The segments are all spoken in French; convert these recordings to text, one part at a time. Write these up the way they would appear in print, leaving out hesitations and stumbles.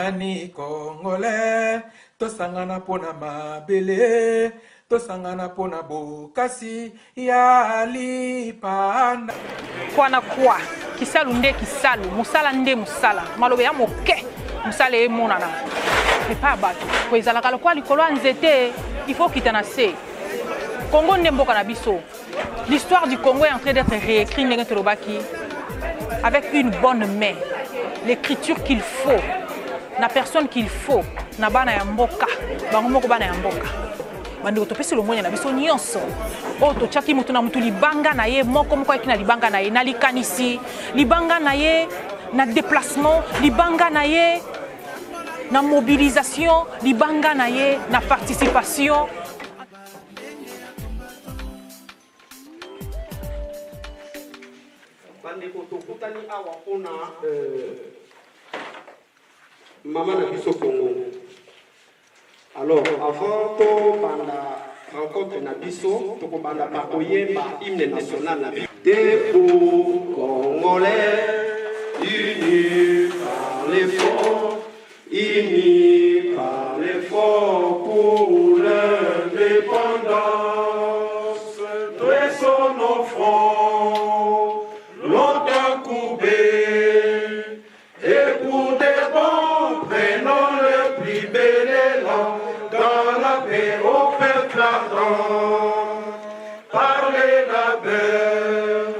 Tokutani Congolais, tosangana pona mabele, tosangana pona bokasi ya lipanda. Kwa na kwa, kisalu nde kisalu, musala nde musala, malobe ya moke, musala e monana. Et pas bateau. Kwa izalaka lokwa likolo nzete, il faut quitter na se. Congo nde mboka na biso. L'histoire du Congo est en train d'être réécrite avec une bonne main. L'écriture qu'il faut, la personne qu'il faut, na bana ya mboka, bango moko bana ya mboka. Bando topesi lomonya na biso nyonso. O to chaki mutu na mutu libanga na ye moko moko ekina libanga na ye na likanisi, libanga na ye na déplacement, libanga na ye na mobilisation, libanga na ye na participation. Maman na biso Congo. Alors, avant to banda rencontre na biso, to banda pa koyemba hymne national na biso. Debout Congolais, unis par l'effort, unis par l'effort pour l'indépendance. Dressons nos fronts, longtemps courbés, et pour des bons, prenons le plus bel élan dans la paix au peuple ardent. Par les labeurs,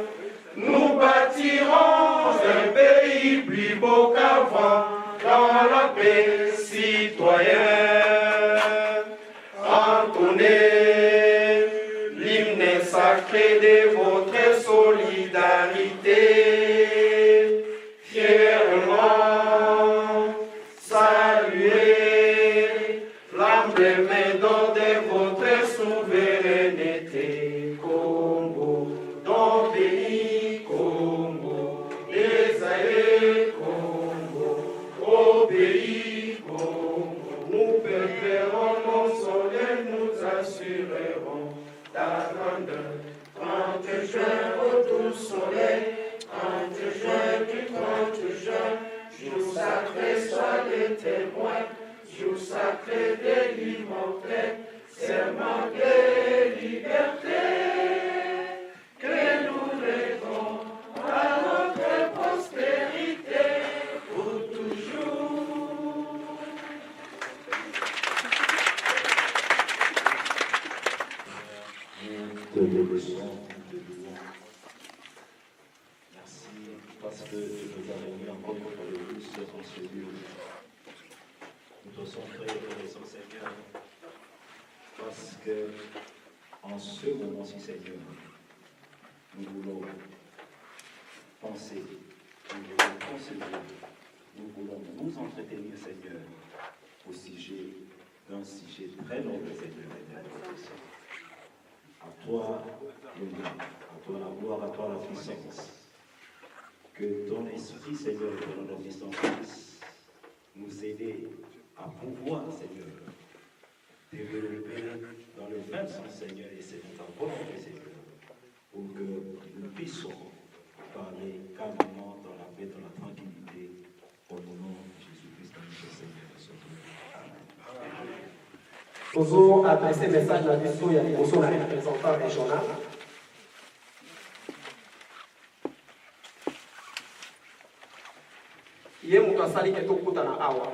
nous bâtirons un pays plus beau qu'avant, dans la paix citoyenne. Entonnez l'hymne sacré de votre solidarité. Fièrement saluer l'emblème de votre souveraineté. Congo, ton pays, Congo, les aïeux, Congo, au pays, Congo. Nous préférons nos soleils, nous assurerons ta grandeur. 30 juin, au doux soleil, 30 juin du 30 juin, jour sacré, sois les témoins, jour sacré de l'immortel, serment de liberté, que nous rêvons à notre postérité pour toujours. Merci parce que tu nous as réunis encore pour le plus de ton Seigneur. Nous te sommes très reconnaissants, Seigneur, parce que en ce moment-ci, Seigneur, nous voulons penser, nous voulons concevoir, nous voulons nous entretenir, Seigneur, au sujet d'un sujet très noble, Seigneur. À toi, l'honneur, à toi la gloire, à toi la puissance. Que ton esprit, Seigneur, de notre existence puisse nous aider à pouvoir, Seigneur, développer dans le même sens, Seigneur, et c'est ta volonté, Seigneur, pour que nous puissions parler calmement dans la paix, dans la tranquillité, au nom de Jésus-Christ, notre Seigneur et Sauveur. Amen. Nous adresser message à biso ya liboso na représentant régional. Ye moto asali ke tokutana awa.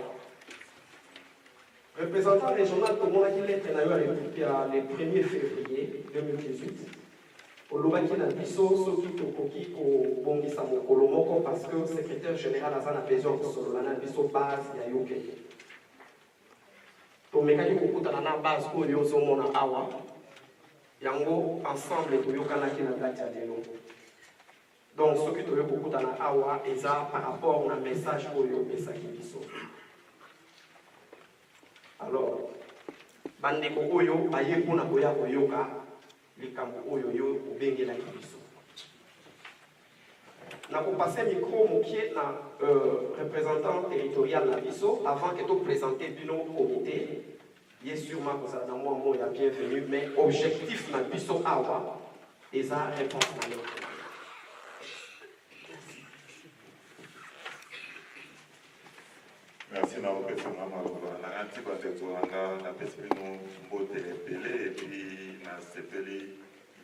Représentant régional tomonaki lettre na yo ya le 1er février 2018. Olobaki na biso soki tokoki kobongisa mokolo moko parce que secrétaire général aza na besoin kosolola na biso base ya yoke. Tomekaki kokutana na base oyo ozomona awa yango ensemble toyokanaki na date ya lelo. Donc soki toyo kokutana awa eza par rapport na message oyo esaki biso. Alors bandeko oyo baye kuna koya koyoka likambo oyo yo obengelaki biso. Na kopase micro mokie na représentant territorial na biso avant que to présenter bino comité. Bien sûrement que ça dans moi ya bienvenue mais objectif na biso awa eza réponse na yo. Merci, pesanga maloba nakanti bandeko nanga napesi bino mbote ebele epi nasepeli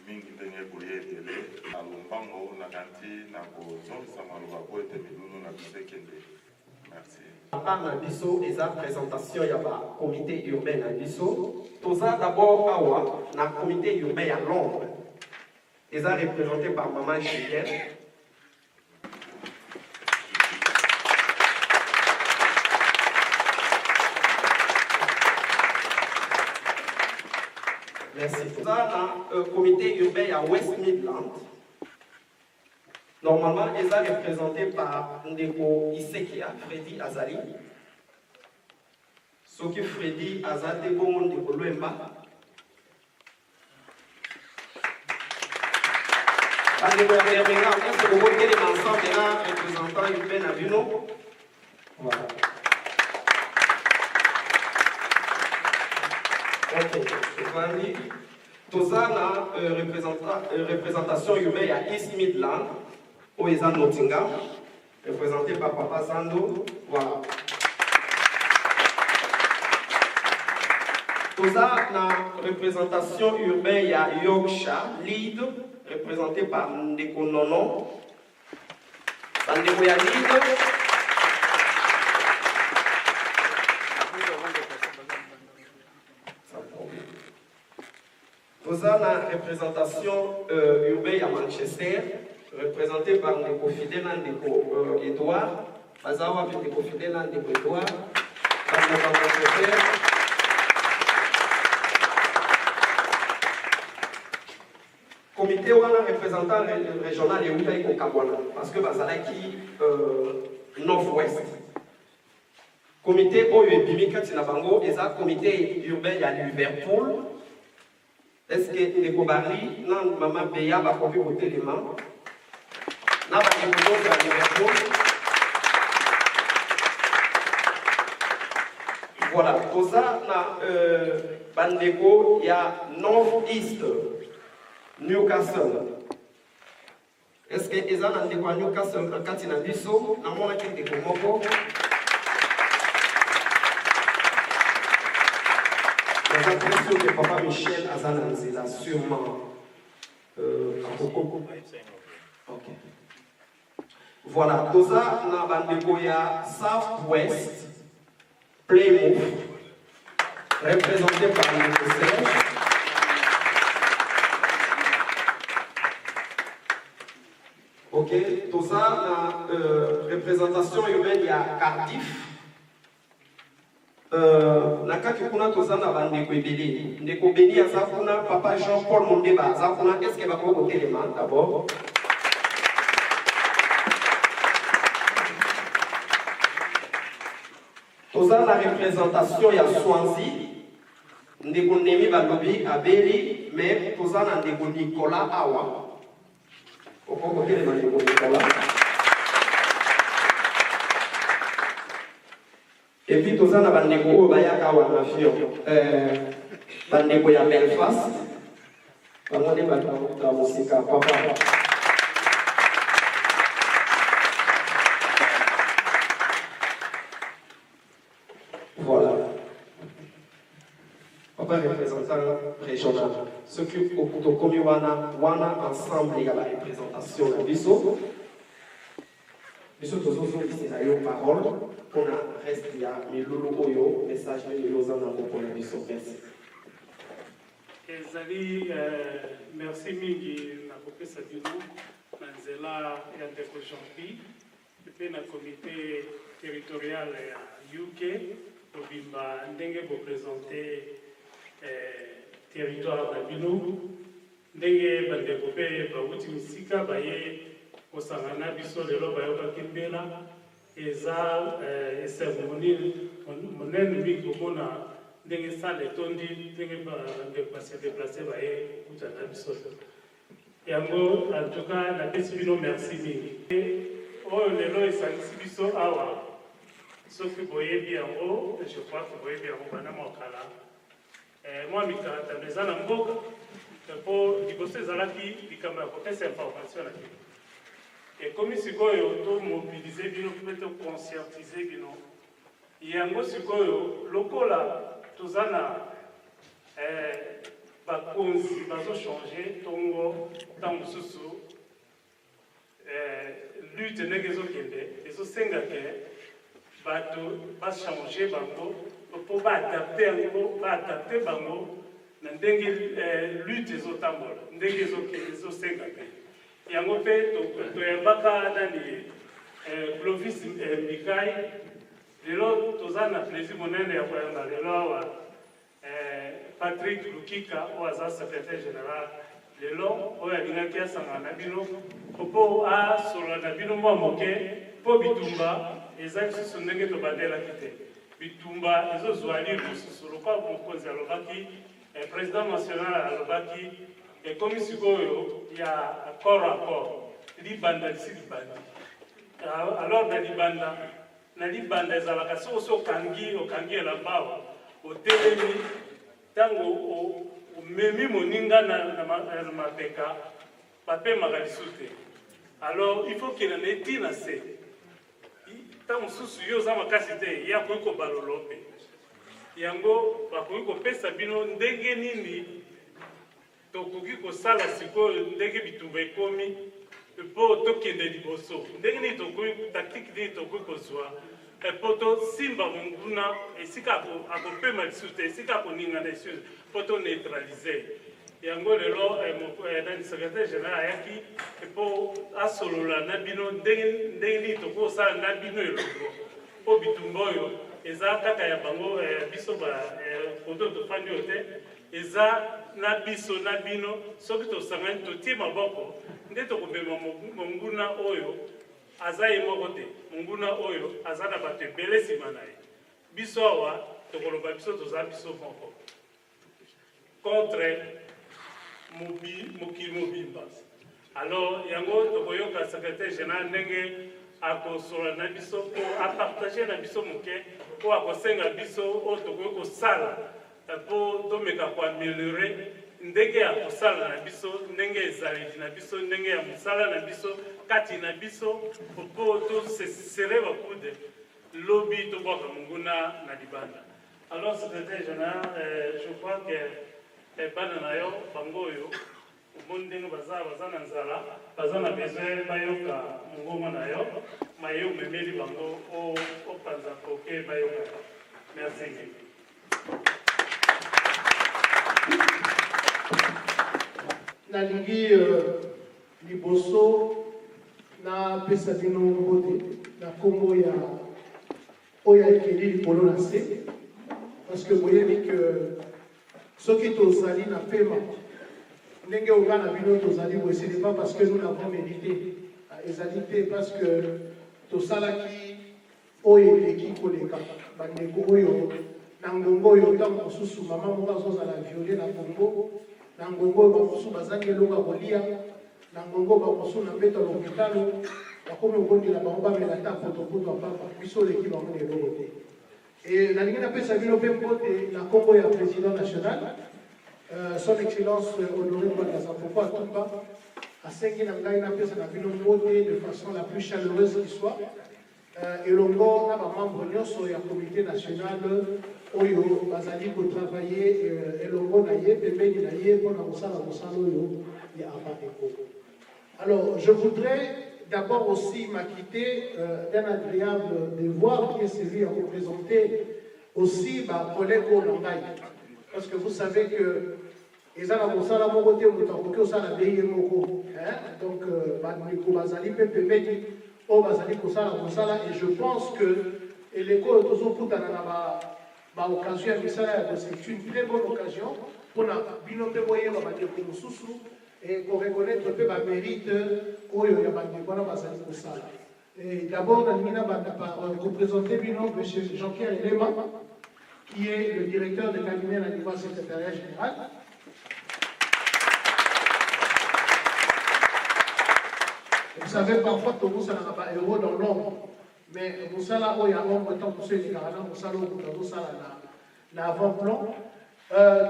mingi ndenge boye ebele na lombango nakanti nakozongisa maloba po ete milulu na biso ekende. Merci. Na biso eza présentation ya ba comité urbain na biso. Toza d'abord awa na comité urbain ya Londres. Eza représenté par Maman Julienne. Merci. Toza na comité urbain à West Midland. Normalement, ils sont représentés par Ndeko Isekia, Freddy Azali. Ce qui Freddy Azali, bon, Ndeko Luemba. Est-ce que vous voyez les ensemble des représentants urbains à Buno? Voilà. Ok, je vais dire. Tout ça, la représentation urbaine à East Midland. Oeza Nottingham, représenté par Papa Sando. Voilà. Tout ça, la représentation urbaine à Yorkshire, Leeds, représenté par Ndeko Nono. Ndeko ya Leeds. Tout ça, la représentation urbaine à Manchester, représenté par Ndeko Fidèle Ndeko Edouard, Bazawa Ndeko Fidèle Ndeko Edouard, comité ou un représentant régional et Ouïtaï Kokabwana, parce que Bazalaki North-Ouest. Comité Oyo Bimika Tinabango, et ça, comité urbain à Liverpool. Est-ce que Ndeko Barli, non, Maman Beya, va copier vos éléments? Voilà, pour ça, Bandeko, il y a North-East, Newcastle. Est-ce que les gens ont Newcastle, quand ils ont dit ça, dans mon équipe de Komoko, les impressions que Papa Michel a là, sûrement. Ok. Voilà, tout ça, dans Bandeko, il y a South-West, Plymouth, représenté par le Serge. Ok, tout ça, dans représentation urbaine, il y a Cardiff. Na kati kuna toza na bandeko ebele ndeko beni aza kuna papa Jean-Paul Mondeba aza kuna est-ce que bako côté les mains d'abord toza la représentation ya Swansea ndeko Nemi balobi abeli mais toza na ndeko Nicolas awa oko côté les mains ndeko Nicolas. Et puis tout ça, on a bandeko au Bayaka ou en avion. Bandeko ya Belfast. On a des bandeko dans la musique. Voilà. Papa représentant régional. Ce qui au commis wana ensemble il y a la représentation de Bissot. Bissot tous les scénarios parole. On a resté il y a Milulu Oyo, message de Lozana pour la Bissot. Ezali, merci mingi na kopesa bino na nzela ya ndeko Jean-Pi epe na comité territorial ya UK kobimba ndenge bopresente territoire na bino ndenge bandeko mpe bauti misika baye kosangana biso lelo bayokaki mbela eza cérémonie monene mingi komona ndenge sale etondi ndenge base déplacé baye kutana biso yango en tout cas napesi bino merci mingi oyo lelo esangisi biso awa soki boyebi yango je crois que boyebi yango bana mokala mwa mikalatano eza na mboka mpo liboso ezalaki likambo ya kopesa information na bino ekomi sikoyo tomobilize bino mpe toconscientize bino yango sikoyo lokola tozana bakonzi bazochange ntongo ntango mosusu lutte ndenge ezokende ezosengake bato bachange bango mpo baadapte yango baadapte bango na ndenge lutte ezotambola ndenge ezosenga mpe yango mpe toyambaka nani Clovis Mikai lelo toza na plaisir monene ya koyamba lelo awa Patrick Lukika oyo aza secrétaire général lelo oyo alingaki asangana na bino mpo asolola na bino mwa moke mpo bitumba eza lisusu ndenge tobandelaki te bitumba ezozwa lire mosusu lokola mokonzi alobaki président national alobaki ekomi sikoyo ya corps à corps libanda lisi libandi alors na libanda ezalaka soki osi okangi elamba otelemi ntango omemi moninga na mapeka bapemaka lisu te alors il faut kena na etina se ntango mosusu yo oza makasi te ya koki kobalolo mpe yango bakoki kopesa bino ndenge nini tokoki kosala sikoyo ndenge bitumba ekomi mpo tokende liboso ndenge nini tokoki taktike nini tokoki kozwa mpo tosimba monguna esika akopema lisusu te esika akoningana lisusu mpo toneutralize yango lelo nani secrétaire général ayaki mpo asolola na bino ndenge nini tokoki kosala na bino elongo mpo bitumba oyo eza kaka ya bango biso poto tofandi oyo te eza na biso na bino soki tosangani totie maboko nde tokobema monguna oyo aza ye moko te monguna oyo aza na bato ebele nsima na ye biso awa tokoloba biso toza biso moko contre mokili mobimba alors yango tokoyoka secrétaire général ndenge akosola na biso mpo apartage na biso moke mpo akosenga biso oyo tokoki kosala mpo tomeka koameliore ndenge ya kosala na biso ndenge ezaleli na biso ndenge ya mosala na biso kati na biso mpo tosesere bakude lobi tobwaka monguna na libanda alors secrétaire général je crois que bana na yo bango oyo omoni ndenge baza na nzala baza na besoin bayoka mongoma na yo maye omemeli bango opanza koke bayoka merci. nalingi liboso na pesa bino mbote na kombo ya oyo ekeli likolo na se parce que boyebi ke soki tozali na pema ndenge oyo na bino tozali boye ce n'est pas parce que nous l'avons médité ezali te parce que tosalaki oyo eleki koleka bandeko oyo na ngongo oyo ntango mosusu mama moko azozala viole na kongo na ngongo bamosusu bazangi eloko kolia na ngongo bamosusu na mbeto ya lopitalo bakomi okondela bango bamela ata potopoto ya papa biso oleki bango na eloko te e nalingi napesa bino mpe mbote na kombo ya président national son excellence honoré Bakaza Poko Atumba asengi na ngai napesa na bino mbote de façon la plus chaleureuse qui soit elongo na bamembre nyonso ya comité national oyo bazali kotravaille elongo na ye pembeni na ye mpona kosala mosala oyo ya APAECO. Alors je voudrais d'abord aussi m'acquitter d'un agréable devoir qui est celui à représenter aussi ma collègue Olangai. Parce que vous savez que les gens qui sont là, donc et je pense que l'école c'est une très bonne occasion pour et pour reconnaître peu ma mérite d'abord représenter M. Jean-Pierre Elema, qui est le directeur de cabinet à niveau secrétariat général. Vous savez, parfois, tout le monde n'a pas héros dans l'ombre. Mais vous savez, il y a l'ombre tant que ceux qui ont vous savez, vous savez, l'avant-plan.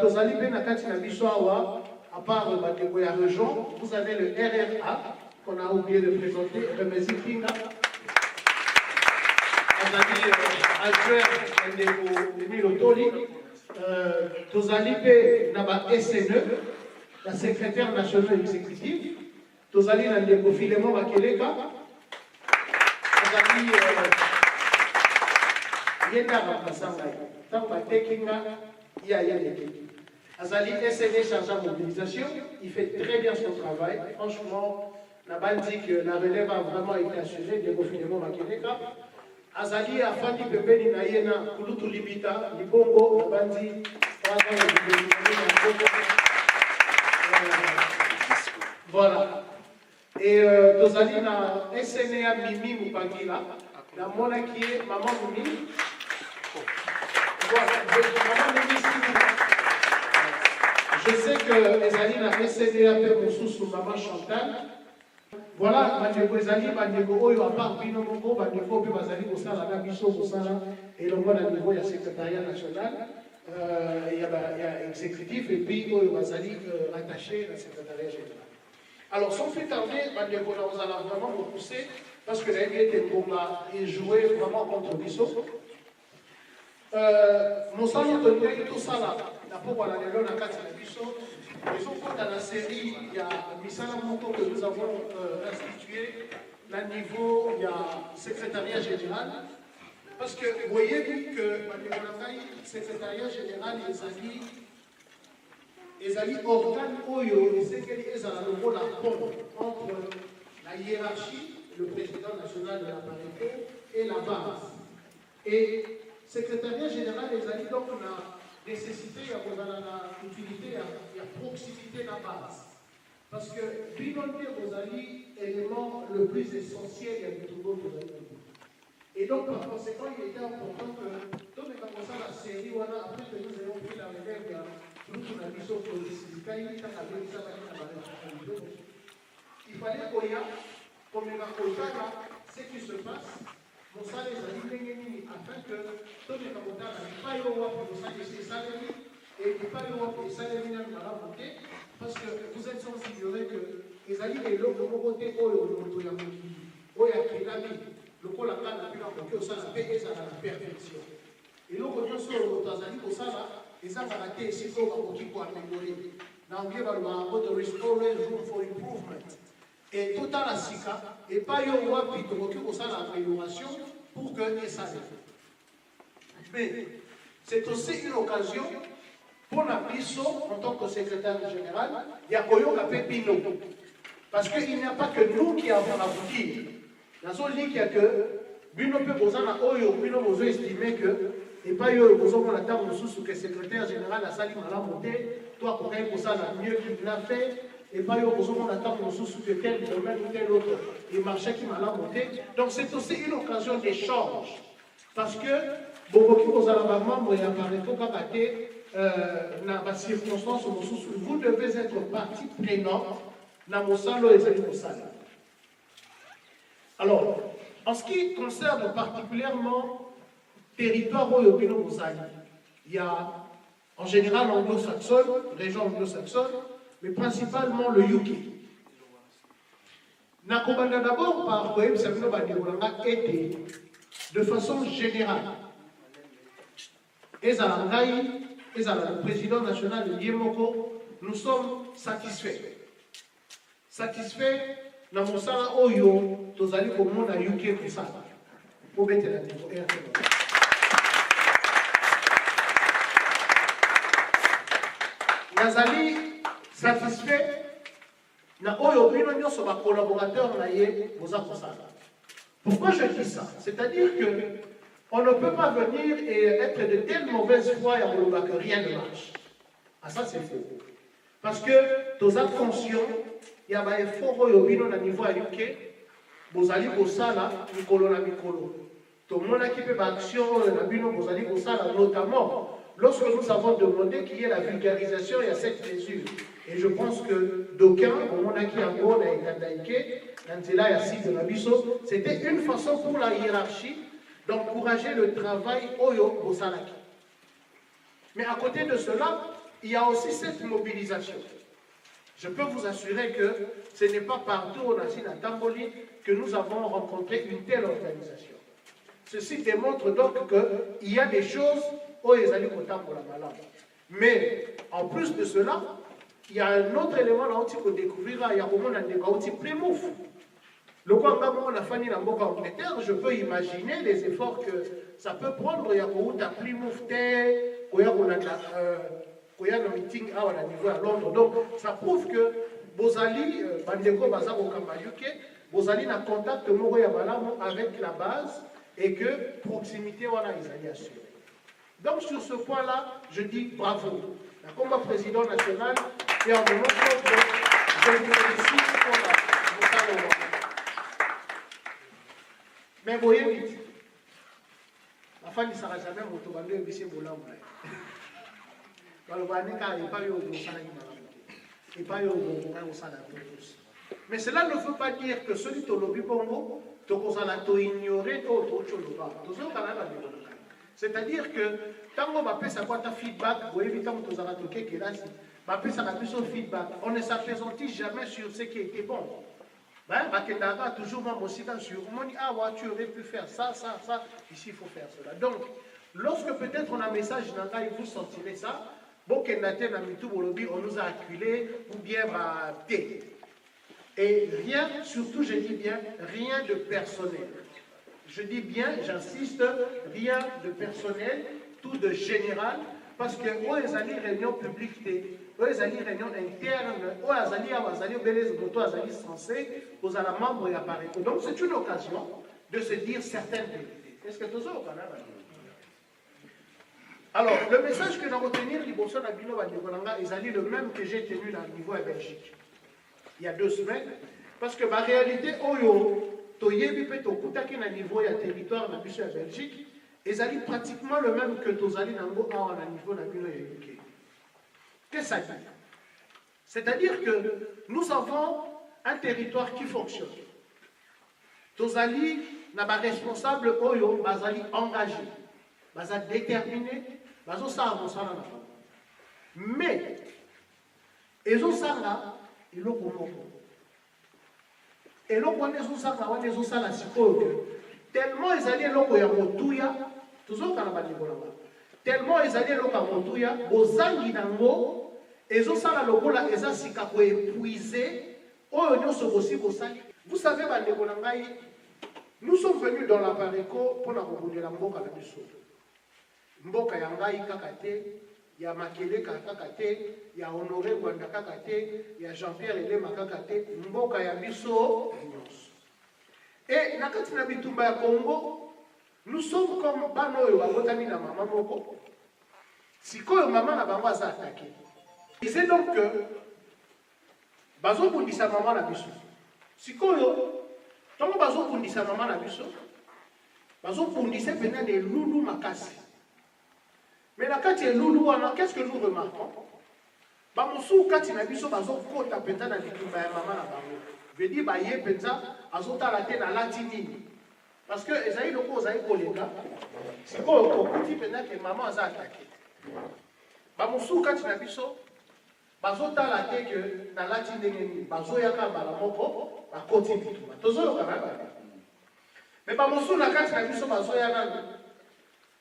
Tous allez bien à Katina Bissoawa, à part la région, vous avez le RRA, qu'on a oublié de présenter, le Mezikinga. Azali adjoint de Emile Toli, Tozali P. Naba SNE, la secrétaire nationale exécutive, Tozali Nandeko Filemon Bakeleka, Azali Yenda Rapasanga, Tamba Tekinga, Yaya Leke. Azali SNE chargé de mobilisation, il fait très bien son travail. Franchement, la bande dit que la relève a vraiment été assurée, Diego Filemon Bakeleka. Azali a Fandi Pepeni Nayena, Kulutu Libita, Libongo, la bande dit, voilà. Et Tozali na SNA Mimi Mupangila, la mona qui est maman Mimi. Voilà, maman Mimi, je sais que Ezali na SNA Pemoussou sous maman Chantal. Voilà, Bandeko Ezali, Bandeko Oyo, à part Bino Mongo, Bandeko Oyo, Bazali, Kosala, Nabiso, Kosala, et le monde à niveau, il y a secrétariat national, il y a exécutif, et puis Oyo, Bazali, attaché à la secrétariat général. Alors, sans plus tarder, Bandeko, nous allons vraiment vous pousser, parce que la NBA est joué vraiment contre Bisso. Moussa Tony, tout ça là, la pauvre la Léon, la carte de Bisso. Ils ont dans la série, il y a Missala Moko que nous avons institué, là niveau, il y a secrétariat général. Parce que vous voyez que le secrétariat général, ils allaient organe Oyo, et c'est qu'ils ont le rôle à prendre entre la hiérarchie, le président national de la parité, et la base. Et secrétariat général, ils allaient donc la nécessité, il y a l'utilité, il y a proximité de la base. Parce que Binonde Rosali est l'élément le plus essentiel de tout le monde. Et donc, par conséquent, il était important que, tout le monde la série, après que nous ayons pris la relève, nous avons mis sur le syndicat, il fallait qu'on y a, comme il y a ce qui se passe. Afin que tout le monde pas et pas parce que vous êtes sans ignorer que les alliés et l'autre côté le col à la perfection. Et l'autre ils ont raté ici pour améliorer. Room for improvement. Et tout à la SICA, et pas y avoir l'amélioration pour que ça se mais c'est aussi une occasion pour la BISO, en tant que secrétaire général, il y a Koyoka Pépino. Parce qu'il n'y a pas que nous qui avons la boutique. Dans son lit, il y a que Bino peut poser à Oyo, Bino vous estimez que, et pas yo, vous avez la table sous que le secrétaire général a sali mal monté, toi, pour pour ça, mieux qu'il l'a fait. Et pas yo besoin d'attendre sous que tel domaine ou tel autre et marché qui m'a monté. Donc c'est aussi une occasion d'échange. Parce que beaucoup qui allez membre et apparaît faut dans la circonstance vous devez être partie prenante dans mon salon et dans mon salon. Alors, en ce qui concerne particulièrement territoire où il y a en général anglo-saxonne, région anglo-saxonne, mais principalement le UK. Nakobanda d'abord par Web Sabino Bandebolanga était de façon générale. Et le président national de Yemoko, nous sommes satisfaits. Satisfaits dans mon sala Oyo, Tozali au monde à UK pour ça. Pour mettre la niveau. Nazali satisfait na oyo bino nyonso ba collaborateur na ye boza kosala. Pourquoi je dis ça? C'est-à-dire que on ne peut pas venir et être de telle mauvaise foi et que rien ne marche. Ah ça c'est faux. Parce que tous êtes conscients, il y a un effort oyo bino na niveau à UK, bozali kosala mikolo na mikolo. Tout le monde qui peut action na bino bozali kosala notamment lorsque nous avons demandé qu'il y ait la vulgarisation, il y a cette mesure. Et je pense que d'aucuns, au moment qui a encore c'était une façon pour la hiérarchie d'encourager le travail Oyo Bosalaki. Mais à côté de cela, il y a aussi cette mobilisation. Je peux vous assurer que ce n'est pas partout au Nassi Tamboli que nous avons rencontré une telle organisation. Ceci démontre donc qu'il y a des choses où ils allaient content pour la malade. Mais en plus de cela, il y a un autre élément là où tu peux découvrir, il y a comment on a des Plymouth. Le quoi on a fait en Angleterre, je peux imaginer les efforts que ça peut prendre. Il y a Plymouth, il y a un meeting à niveau à Londres. Donc ça prouve que Bozali, Bandeko Bazar au Kambayuke, Bozali n'a contact avec la base et que proximité voilà ils allaient assurer. Donc sur ce point-là, je dis bravo. La combat président national et en mon nom je vous félicite pour la. Mais vous voyez vite, la femme ne sera jamais motovando et bisi boulamoula. Mais cela ne veut pas dire que celui qui lobby bongo, tu ignorer autre chose. C'est-à-dire que tant qu'on va faire un feedback, vous évitez que tu as feedback, on ne s'appesantit jamais sur ce qui était bon. Toujours sur tu aurais pu faire ça, ici il faut faire cela. Donc, lorsque peut-être on a un message dans le vous sentirez ça, on nous a acculés ou bien et rien, surtout je dis bien, rien de personnel. Je dis bien, j'insiste, rien de personnel, tout de général, parce que où les alliés réunion publique, où les alliés réunion interne, où les alliés belés moto, les alliés censés, aux membres et appareils. Donc c'est une occasion de se dire certaines vérités. Est-ce que tout ça au Canada? Alors, le message que nous retenir, l'Ibosso Nabino Bandikolanga, est le même que j'ai tenu dans le niveau à Belgique. Il y a 2 semaines, parce que la réalité, toyebi pe tokutaki na niveau ya territoire na biso ya Belgique, ezali pratiquement le même que tozali nango awa na niveau na bino ya UK. Qu'est-ce que ça dit? C'est-à-dire que nous avons un territoire qui fonctionne. Tozali na ba responsable oyo bazali engagé, bazali déterminé, bazo sala mosala na bango. Mais ezo sala iloko moko. Et l'on connaît ça tellement ils allaient l'eau ya motuya, toujours quand tellement ils allaient l'eau ya motuya, bozangi nango, et zo sala lokola eza sika ko épuiser, oyo nyoso bosi bosali. Vous savez nous sommes venus dans la Pareco pour la rebondir mboka na biso. Mboka ya ngai kakate, ya Makele kakate, ya Honoré Gwanda kakate, ya Jean-Pierre Elema kakate, mboka ya biso. Et na kati na bitumba ya Congo, nous sommes comme bano yo bakotami na mama moko. Sikoyo mama na bango aza attaqué. C'est donc que bazo bundisa mama na biso. Sikoyo tongo bazo bundisa mama na biso. Bazo bundisa pena de lulu makasi. Mais la kati lulu wana, qu'est-ce que nous remarquons? Bamosu kati na biso bazo kota penta na bitumba ya mama na bango. Je dis baye penza azota la tête na latini. Parce que ezali loko ozali kolega. Siko okuti pena que maman aza attaqué. Bamosu kati na biso bazota la tête que na latini ngeni bazo yaka bala moko ba koti bitumba. Tozo kana ba. Mais bamosu na kati na biso bazo yaka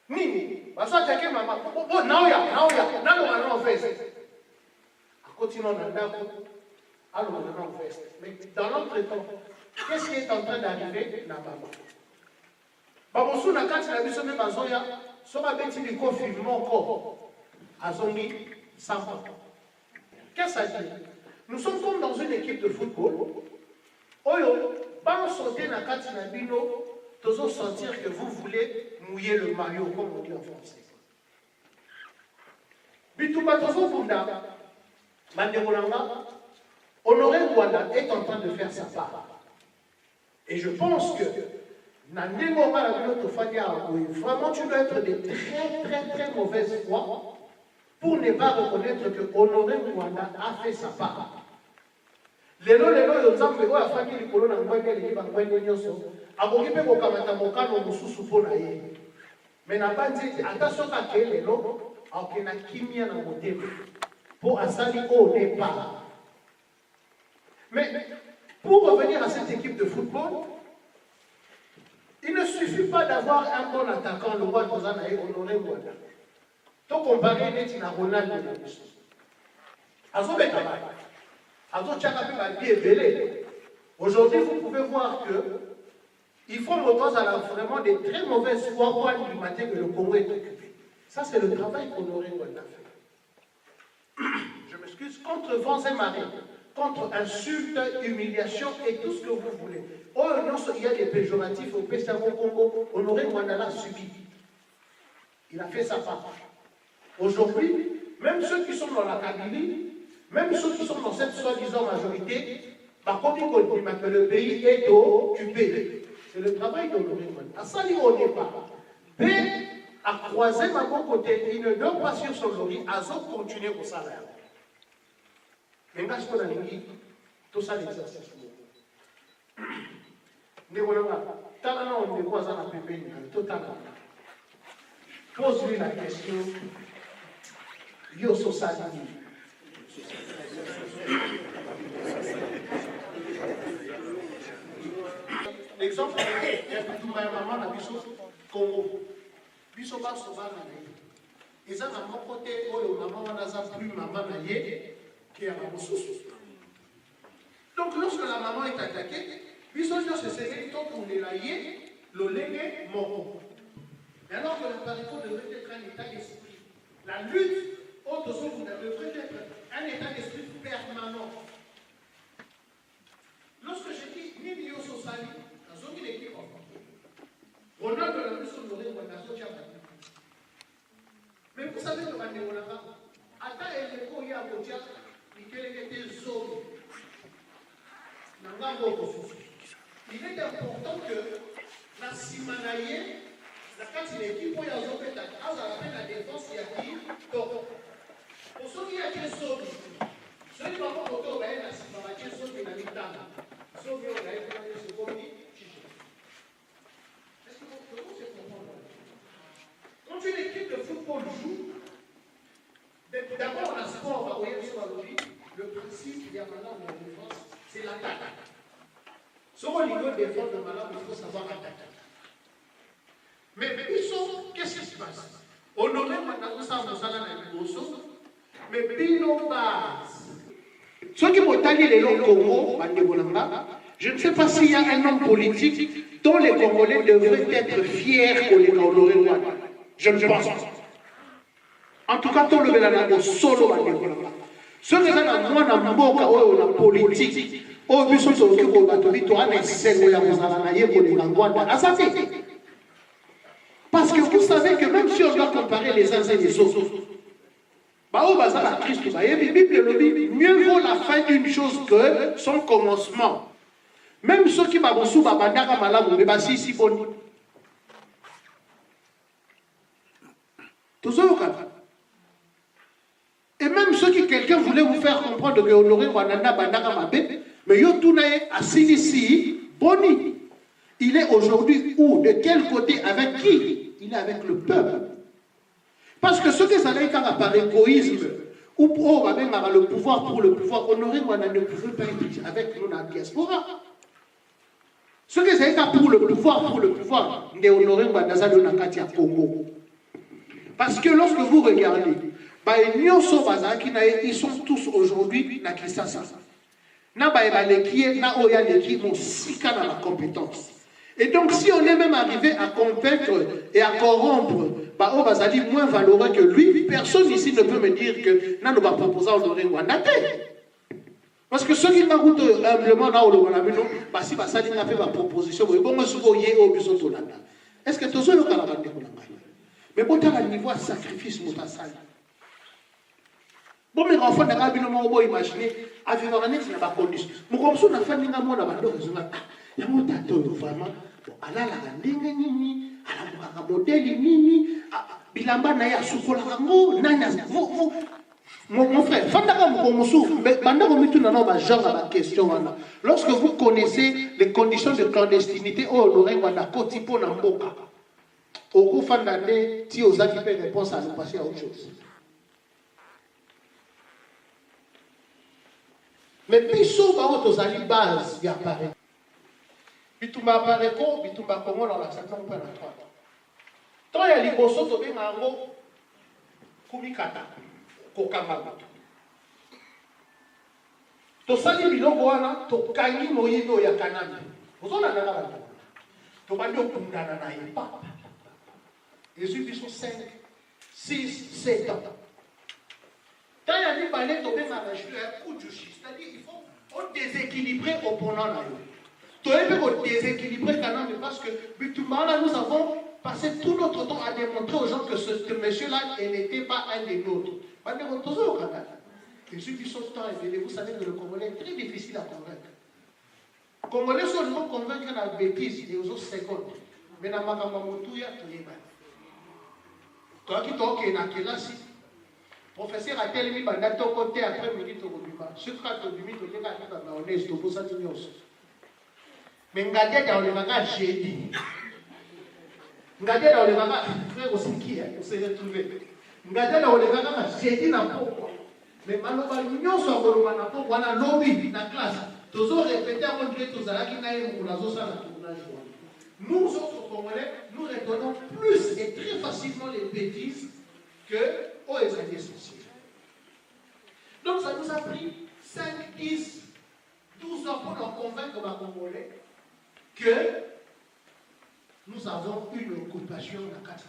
nini? Bazo attaqué maman. Oh naoya, nalo ngana ofese. Continuons dans l'ordre. Alors, on fait. Mais dans notre temps, qu'est-ce qui est en train d'arriver là-bas? Bamosu na kati na biso me bazoya, soba beti di confinement encore. Azongi samba. Qu'est-ce que ça dit? Nous sommes comme dans une équipe de football. Oyo, ban sauter na kati na bino, tozo sentir que vous voulez mouiller le maillot, comme on dit en français. Bitumba tozo bunda. Mandemolanga, Honoré Gwanda est en train de faire sa part. Et je pense que vraiment tu dois être de très mauvaise foi pour ne pas reconnaître que Honoré Gwanda a fait sa part. Lelo yozambe oya faki likolo na ngwende liba ngwende nyoso akoki pe kokamata mokano mosusu mpo na ye. Mais na bandi ata soka ke lelo akena kimia na motema. Pour Asali au départ. Mais pour revenir à cette équipe de football, il ne suffit suffit pas d'avoir un bon attaquant, le roi Tozana et Honoré Mwanda. Donc comparer les Ronaldo et la Bisso. Aujourd'hui, vous pouvez voir que ils font vraiment des très mauvaises voix du matin que le Congo est occupé. Ça, c'est le travail qu'Honoré Mwanda fait. Je m'excuse, contre vents et marées, contre insultes, humiliations et tout ce que vous voulez. Oh non, il y a des péjoratifs au PSAVO Congo. Honoré Mwanda l'a subi. Il a fait sa part. Aujourd'hui, même ceux qui sont dans la Kabylie, même ceux qui sont dans cette soi-disant majorité, par contre, ils comprennent que le pays est occupé. C'est le travail d'Honoré Mwanda. À ça, on n'est pas. Mais, à croiser ma bon côté, il ne dort pas sur son lori, à continuer au salaire. Mais là, je peux aller tout ça l'exercice. Mais voilà, talent, on est quoi dans la pépé, totalement. Pose-lui la question. Yo Sosali. L'exemple, il y a tout ma maman dans le Congo. Biso ba soba na ye. Eza na mon côté oyo maman wana za plus maman na ye qui a la ressource. Donc lorsque la maman est attaquée, biso se serrer tant qu'on est là ye, le lenge moko. Et alors que le parcours devrait être un état d'esprit. La lutte autour devrait être un état d'esprit permanent. Lorsque je dis Nini Yo Sosali, dans une équipe on a de la mission de l'organisation. Mais vous savez que le Mandéolaba, Ata et le Koya Botia, il était zone. Il est important que la Simanaye, la carte de l'équipe, il y a la défense, il y a qui donc, pour ceux qui ont été sauvés, ceux qui ont été sauvés, la Simanaye, ceux qui ont été sauvés, on a été sauvés. Quand une équipe de football joue, d'abord, la sport, le principe il y a maintenant de la défense, c'est l'attaque. Sur le niveau de défense de malade, il faut savoir attaquer. Mais qu'est-ce qui se passe? Honoré Mataoussa Moussala Nabiboso, mais Pino Baz. Ceux qui m'ont tanné les noms Congo, je ne sais pas s'il y a un homme politique dont les Congolais devraient être fiers pour les Honoré Moussala. Je ne pense pas. En tout cas, tout le monde solo à l'école. Ceux qui sont à moi, dans la politique, au but de s'occuper de la politique, parce que vous savez que même si on doit comparer les uns et les autres, mieux vaut la fin d'une chose que son commencement. Même ceux qui m'ont sous Babandaka Malamou, mais si si bon. Et même ceux qui quelqu'un voulait vous faire comprendre que Honoré Wananda Bandaka Mabé, mais Yotunae Asilisi Boni, il est aujourd'hui où? De quel côté? Avec qui? Il est avec le peuple. Parce que ceux qui s'allaient par égoïsme, ou pour le pouvoir pour le pouvoir, Honoré Wananda ne pouvait pas être avec nous dans la diaspora. Ceux qui s'allaient pour le pouvoir, de Honoré Wananda dans la Congo. Parce que lorsque vous regardez, ils sont tous aujourd'hui na Kisasa. Na la compétence. Et donc si on est même arrivé à convaincre et à corrompre moins valeureux que lui, personne ici ne peut me dire que nous va proposer à Honoré Mwanda. Parce que ceux qui m'ont humblement si Basali n'a fait ma proposition, est-ce que tous le mais bon, tu as le niveau de sacrifice, bon, mes enfants, on va imaginer, avec un annexe, il n'y a pas de condition. Mais comme ça, on a fait un peu de temps, il y a un peu vraiment, à la nini, à la modèle nini, bilamba na ya sukola kango, nanya, mon frère, lorsque vous connaissez les conditions de clandestinité, oh, Honoré Mwanda Kotipo Namboka. Au cours fin d'année, si aux acquis fait réponse à nous passer à autre chose. Mais Bissot va aux alliés base, il apparaît. bitumba pareko bitumba Congo dans la section pour la 3 to ya liboso to benga ngo kumikata kokanga bato to sali biloko wana to kangi moyindo ya kanami ozona nanga bato to bandi okundana na ye papa Jésus biso 5 6 7 ans tant ya ni balé to benga na jouer un coup de justice, c'est-à-dire il faut on déséquilibrer opponent là yo to ebe ko déséquilibrer kanami parce que bitumba nous avons passé tout notre temps à démontrer aux gens que ce monsieur-là n'était pas un des nôtres. Et ceux qui sont temps éveillés, vous savez que le Congolais est très difficile à convaincre. Les Congolais sont non convaincre dans la bêtise et aux autres secondes. Mais dans ma caméra, tout est mal. Toi qui t'as na classe, professeur a tel mis dans ton côté après midi to bima. Ce cas to bimi to lenga na honnête to posa nyos. Mais ngadia dans le manga jeudi. Ngadia dans le manga frère osiki on s'est retrouvé. Ngadia dans le manga jeudi na poko. Mais maloba nyonso akoloba na poko wana lobby na classe. Tozo répéter on dirait tozalaki na ye mulazo sana tournage. Nous autres Congolais, nous retenons plus et très facilement les bêtises que aux essentiels. Donc ça nous a pris 5, 10, 12 ans pour nous convaincre les Congolais que nous avons une occupation de la carte.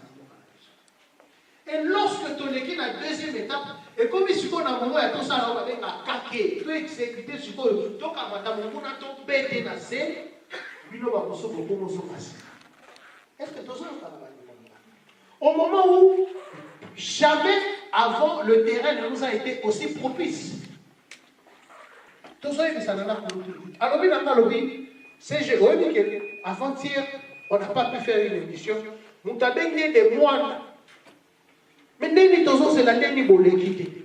Et lorsque tu es dans la deuxième étape, et comme si on a moment tout ça, on a caqué, tu exécuter sur le donc à madame, on a tout bêté dans c'est est-ce que tout ça au moment où jamais avant le terrain ne nous a été aussi propice. Tout ça est alors c'est avant-hier on n'a pas pu faire une émission. Nous avons gagné des mois. Mais c'est la dernière bolégité.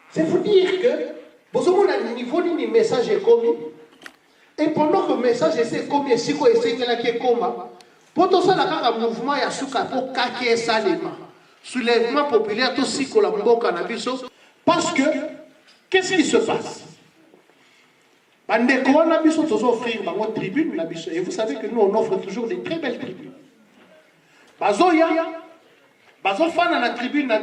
C'est pour dire que vous avez un niveau de message commis. Et pendant que le message est commis, si vous essayez de faire comme pour tout ça, il y a un mouvement pour caquer ça les mains. Soulèvement populaire, tout ce qu'on a cannabis. Parce que, qu'est-ce qui se passe? On a offrir une tribune, et vous savez que nous, on offre toujours des très belles tribunes. Bazoya, fan à la tribune,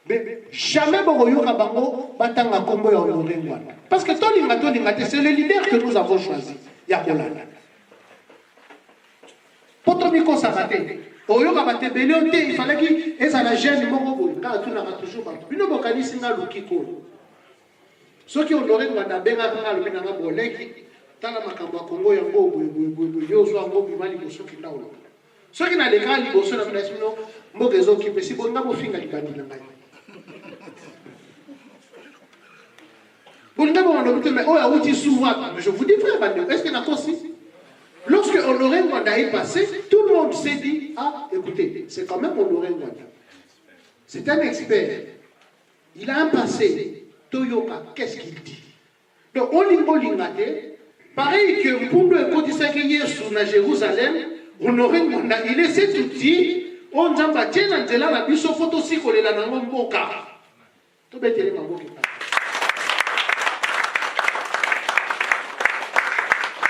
mais jamais Boroyoka Bango batanga Kombo ya Olorengwana. Parce que c'est le leader que nous avons choisi. Yakolana. Potomiko Sarate. Oyoka Batebele, il fallait qu'il ait la gêne, car tout n'a toujours pas. Une bocani singa Lukiko. Ceux qui ont Olorengwana, Benga, le Benanga Boleki, Tala Makamba Kongo Yango, Yozo Ango, Bimali, Bosoki Naolo. Ceux qui n'ont pas les Bosso, la Nation, Mogezo, qui peut s'y bonner à Mofinga, les Bandi. Je vous dis, frère, est-ce qu'il y a aussi? Lorsque Honoré Mwanda est passé, tout le monde s'est dit, ah, écoutez, c'est quand même Honoré Mwanda. C'est un expert. Il a un passé. Toyoka, qu'est-ce qu'il dit? Donc, Olingo Lingate, pareil que pour le Kodisaki sur la Jérusalem, Honoré Mwanda, il essaie tout dire, on jamba tient Angela, la biso photo si collé la nangon boka. Tout bête, il est pas boka.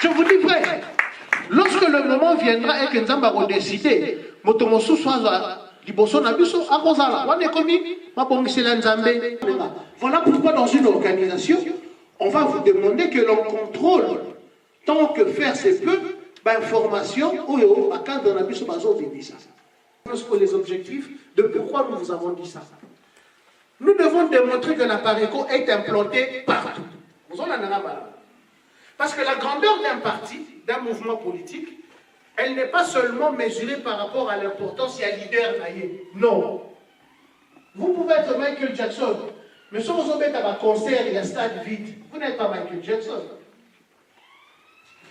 Je vous dis vrai, lorsque le moment viendra et que nous allons décider, Motomosu soit Liboso Nabiso, à Rosala, on est commis, voilà pourquoi dans une organisation, on va vous demander que l'on contrôle, tant que faire se peut, l'information, à quand on a vu ce bateau de ça. Pour les objectifs de pourquoi nous vous avons dit ça. Nous devons démontrer que l'appareil est implanté partout. Vous en avez marre. Parce que la grandeur d'un parti, d'un mouvement politique, elle n'est pas seulement mesurée par rapport à l'importance il y a leader naïe. Non. Vous pouvez être Michael Jackson, mais si vous êtes à un concert, il y a un stade vide, vous n'êtes pas Michael Jackson.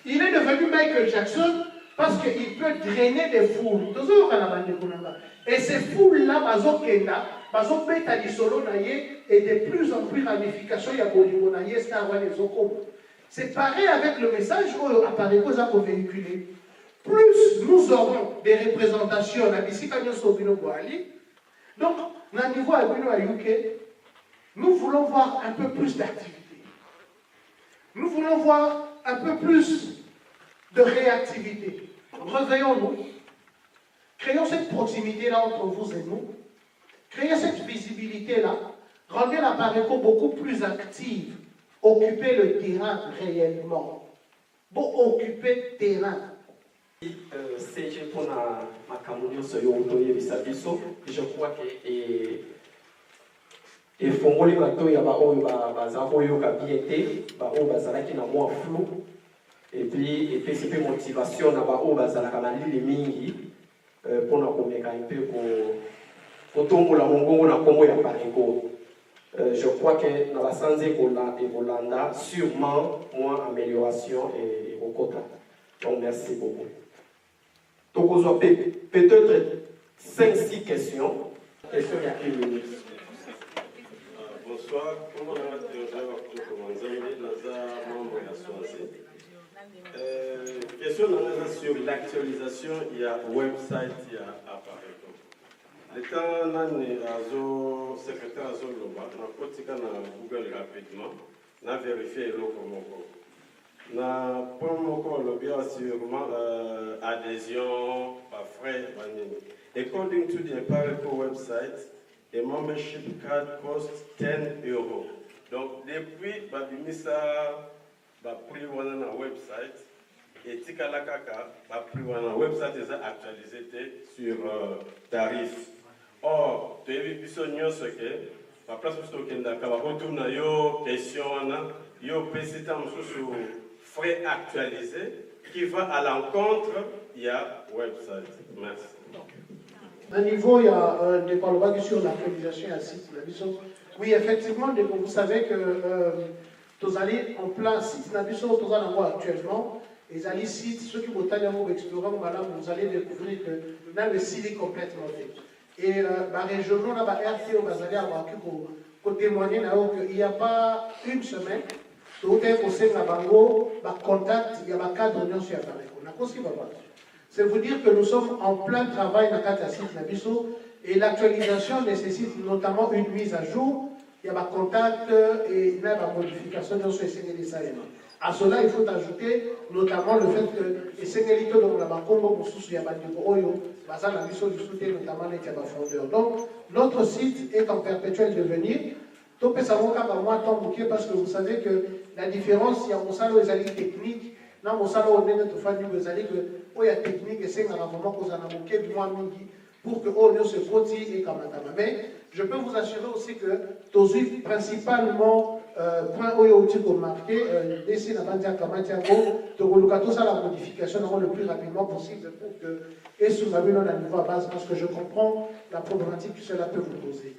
Il est devenu Michael Jackson parce qu'il peut drainer des foules. Et ces foules-là, et de plus en plus ramifications, il y a c'est pareil avec le message où appareil que vous véhiculé. Plus nous aurons des représentations, donc, au niveau nous voulons voir un peu plus d'activité. Nous voulons voir un peu plus de réactivité. Réveillons-nous. Créons cette proximité-là entre vous et nous. Créez cette visibilité-là. Rendez la Pareco beaucoup plus active. Occupez le terrain réellement. Bon, occuper le terrain. CG pour ma camonio sur Yotoye Bisabiso, je crois que et fongoli bato ya ba oyo baza oyo ka biete ba oyo bazalaki na mwa flou et puis c'est peu motivation na ba oyo bazalaka na lili mingi pour na komeka un peu ko tombola mongongo na kombo ya Pareco. Je crois que na basanze kolanda sûrement moins amélioration et au quota. Donc merci beaucoup. Donc on a peut-être 5-6 questions. Question il y a 1 minute. Bonsoir, comment on a question sur l'actualisation, il y a website, il y a appareil. L'État n'a pas secrétaire à zone globale, on a Google rapidement, on a vérifié le logo. Na point le bien sûrement adhésion, pas frais, according to the Pareco website, a membership card costs 10 €. Donc depuis Babimisa, pris on a website et Tikalakaka, pris on a website est actualisé sur tarif. Or, tu as vu ce que la place où tu as retourné à yo question yo PC sur frais actualisés qui va à l'encontre, il y a website. Merci. À niveau, il y a des parlements sur l'actualisation à site. Oui, effectivement, vous savez que vous allez en plein site, vous allez voir actuellement, les allez sites, ceux qui vont explorer, vous allez découvrir que là, le site est complètement fait. Et régionaux, là, RTO, vous allez avoir pour témoigner qu'il n'y a pas une semaine, tout est conseil à Bango, contact, il y a un cadre d'union sur Pareco. C'est vous dire que nous sommes en plein travail dans le site Nabiso et l'actualisation nécessite notamment une mise à jour. Il y a un contact et même une modification de ce Sénégalais. À cela, il faut ajouter notamment le fait que les Sénégalais de la Congo, il y a notamment les fondeurs. Donc, notre site est en perpétuel devenir. Parce que vous savez que la différence, il y a un salaire les alliés techniques, non, mon salaire on est notre famille, vous allez que, il y a technique et c'est un moment qu'on a manqué du mois midi pour que on se frotte et comme mais je peux vous assurer aussi que tous principalement point où il y a aussi marqué d'ici la bande à Kamatiago, tout ça la modification le plus rapidement possible pour que et sous ma à niveau à base parce que je comprends la problématique que cela peut vous poser.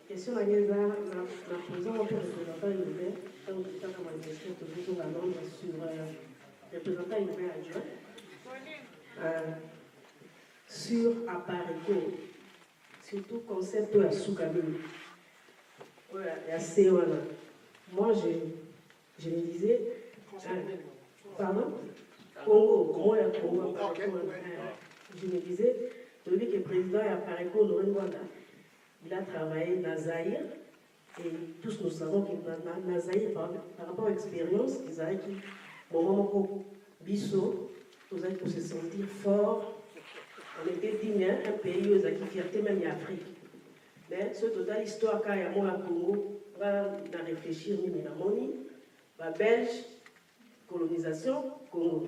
Question à Nieza, la présence en représentant urbain, quand vous êtes dans ma question, toujours à Londres sur représentant urbain adjoint, sur Pareco, surtout concept à Soukabine. Il y a COLA. Moi, je me disais, pardon? Congo, comment il y a Congo? Je me disais, celui qui est président à Pareco, Rwanda. Il a travaillé dans Zaïre et tous nous savons que dans Zaïre, par rapport à l'expérience, ils avaient qui, au moment Bisso, vous allez pour se sentir fort. On était dit, un pays où ils avaient fierté, même en Afrique. Mais ce total histoire, quand il y a moi à Congo, on va réfléchir, ni la moni, la Belge, colonisation, Congo.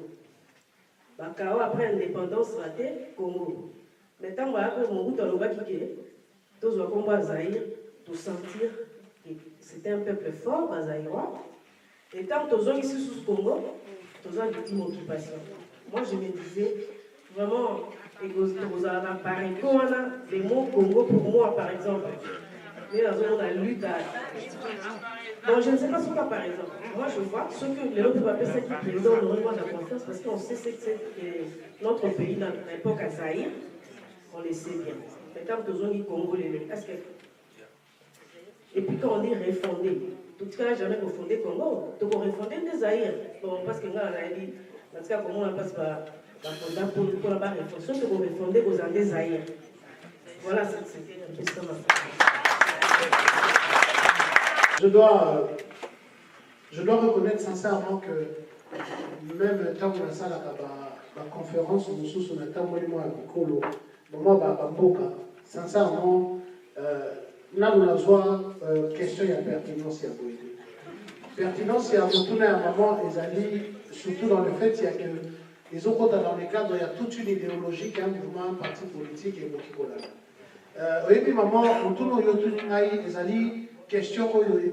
Bakao, après indépendance ratée, Congo. Maintenant, voilà que mon bout on va quitter. Tous les combats Zaïre, pour sentir que c'était un peuple fort, Zaïrois. Et tant que nous ici sous Congo, nous avons une occupation. Moi, je me disais, vraiment, vous avez parlé des mots Congo pour moi, par exemple. Mais dans la lutte à. Donc, je ne sais pas ce par exemple. Moi, je vois ce que les autres appellent ça qui président de revoir la confiance parce qu'on sait que c'est notre pays dans l'époque à Zaïre, on le sait bien. Maintenant, nous avons dit Congo, et puis quand on dit refonder, tout ce qu'on n'a jamais refondé Congo, donc on refondé des Zaïre. Bon, parce que là, on a dit, en tout cas, comment on passe par la pour la barre réflexion, c'est qu'on refondait aux Andes Zaïre. Voilà, c'était un peu ça. Je dois reconnaître sincèrement que même tant qu'on a ça la conférence, nous sommes sur moi sincèrement, là nous avons question de pertinence à poser. Pertinence à retourner à un moment, surtout dans le fait qu'il y a que les autres dans le cadre, il y a toute une idéologie, un mouvement, un parti politique et beaucoup de et puis maman, on tourne les question et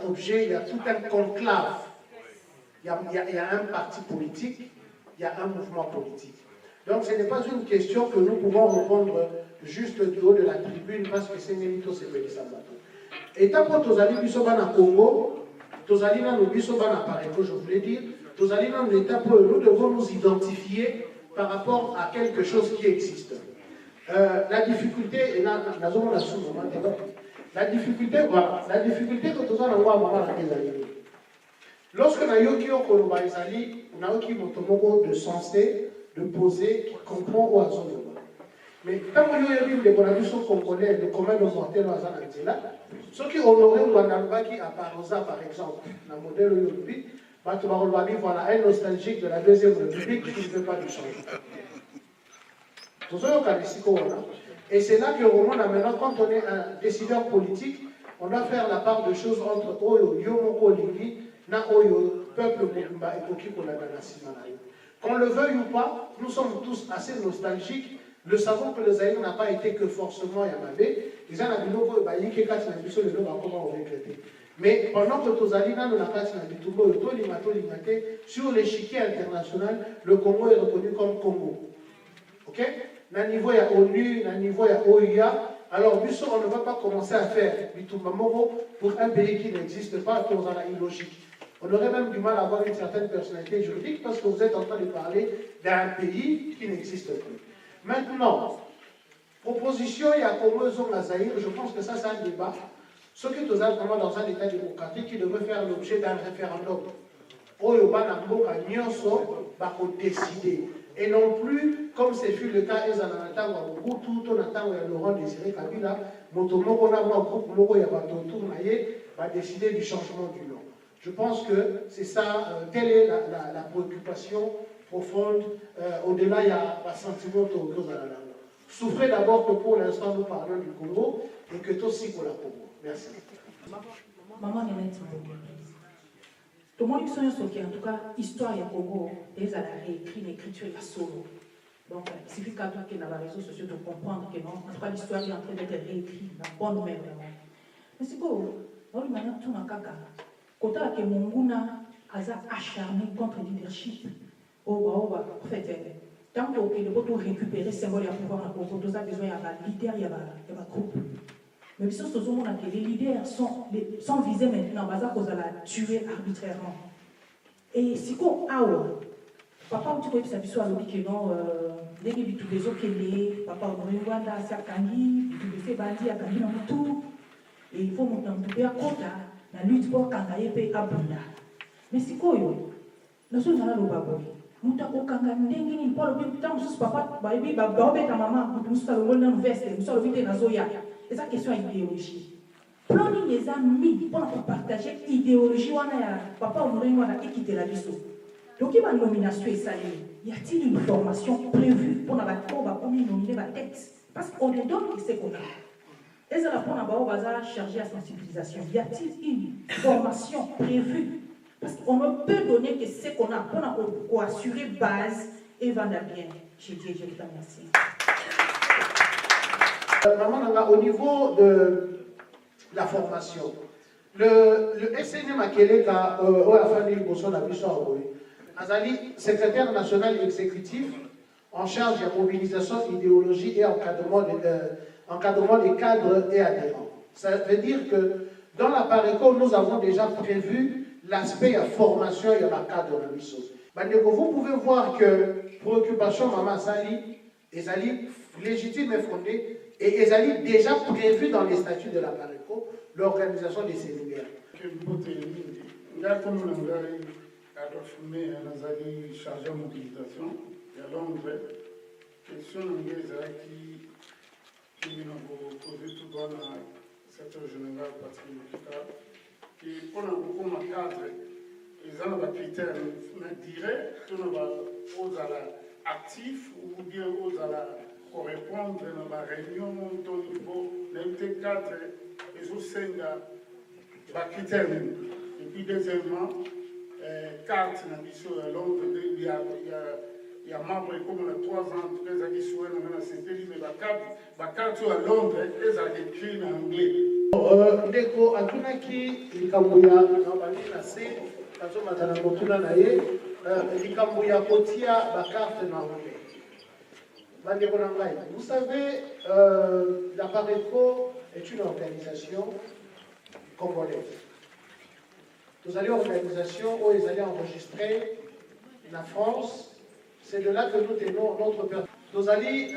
objet, il y a tout un conclave. Il y a un parti politique, il y a un mouvement politique. Donc ce n'est pas une question que nous pouvons répondre juste du haut de la tribune parce que c'est Nélito Sepeli Sambato. Et tant que Tozali Bisobana Congo, Tozali Nano Bisobana Pareko, je voulais dire, Tozali Nano l'État, nous devons nous identifier par rapport à quelque chose qui existe. La difficulté, et là, la difficulté, voilà, la difficulté que Tozali Nano a lorsque nous avons eu de sensé, de poser, qui comprend au hasard. Mais quand nous avons eu des collaborations congolais, le commun de mortel au hasard, ceux qui honoraient Wanalbaki à Parosa, par exemple, dans le modèle Yorubi, voilà, un nostalgique de la Deuxième République qui ne veut pas du changement. Et c'est là que maintenant, quand on est un décideur politique, on doit faire la part de choses entre Oyo, Yomoko, Lili, na Oyo, peuple Mumba et Kokiko Naganasimanai. Qu'on le veuille ou pas, nous sommes tous assez nostalgiques. Le savons que le Zaïre n'a pas été que forcément Yamabé. Ils ont dit comment on regrettait. Mais pendant que Tozalina nous n'a pas sur l'échiquier international, le Congo est reconnu comme Congo. Ok? Na niveau ya ONU, na niveau ya OIA. Alors, on ne va pas commencer à faire Bitumba Moro pour un pays qui n'existe pas, dans la illogique. On aurait même du mal à avoir une certaine personnalité juridique parce que vous êtes en train de parler d'un pays qui n'existe plus. Maintenant, proposition, il y a Congo Zonga Zaïre, je pense que ça c'est un débat. Ce qui est dans un état démocratique qui devrait faire l'objet d'un référendum. Oyo Bana Mboka Nyonso va décider. Et non plus, comme ce fut le cas, tout Laurent Désiré Kabila, Motomoko na moi groupe Moko Yabatontour Maye va décider du changement du nom. Je pense que c'est ça, telle est la préoccupation profonde. Au-delà, il y a un sentiment de souffrez d'abord que pour l'instant nous parlons du Congo et que tout aussi pour la Congo. Merci. Maman Nénette tout le monde dit en tout cas, l'histoire du Congo, ils ont réécrit l'écriture la solo. Donc, il suffit qu'à tout qu'il y ait les réseaux sociaux de comprendre que non, en tout cas, l'histoire est en train d'être réécrite, la bonne même. Mais c'est quoi, dans le manière tout le monde, quand que Monguna a acharné contre le leadership, en fait, tant que le vote récupérer le symbole du pouvoir dans le Congo, nous avons besoin d'un leader, il y a un groupe. Mais si les leaders sont visés maintenant, parce qu'on a tué arbitrairement. Et si on a papa, tu peux savoir sur le que non, dès que tous les autres qui papa, on a Rwanda, Sakangi, tous les bandits à Kangi dans tout. Et il faut monter un peu à côté, la lutte pour Kangaye et Abunda. Mais si quoi, nous sommes dans le babou. Nous avons Kangaye, pas le temps, nous sommes papa, baby, babé, ta maman, nous sommes dans le veste, nous sommes dans le Zoya. C'est ça question idéologie. Planning les amis pour partager idéologie, on a papa on a équité la vie. Donc il y a une nomination et ça y a-t-il une formation prévue pour la nominer la tête? Parce qu'on est donc ce qu'on a. Et ça pour la chargé à sensibilisation. Y a-t-il une formation prévue? Parce qu'on ne peut donner que ce qu'on a pour assurer base et vendre bien. J'ai dit, je vous remercie. Au niveau de la formation, le SNM Makeleka, Azali, secrétaire national exécutif en charge de la mobilisation, idéologie et encadrement des cadres et adhérents. Ça veut dire que dans la Pareco, nous avons déjà prévu l'aspect de formation et de la cadre de l'ISO. Vous pouvez voir que préoccupation Maman Sali est légitime et fondée. Et ils allaient déjà prévu dans les statuts de la Pareco l'organisation des séminaires. Comme on a fumé un chargé de mobilisation, il y a Londres, question qui nous a posé tout dans la secrétaire général Patrick Mokika, qui pour un cadre, ils ont des critères directs, aux actifs ou bien aux correspondre dans la réunion au niveau de cadre, ils ont 5 critères. Et puis deuxièmement, carte il y a membres comme on a 3 ans, qui sont dans la CPI, mais la carte à Londres, ils ont écrit en anglais. Ndeko atunaki likambo ya nabali na se kazomata na motuna na ye likambo ya kotia bakarte na anglais. Bandeko na ngai, vous savez, la Pareco est une organisation congolaise. Nous allions organisation où ils allaient enregistrer la France. C'est de là que nous tenons notre personne. Nous allions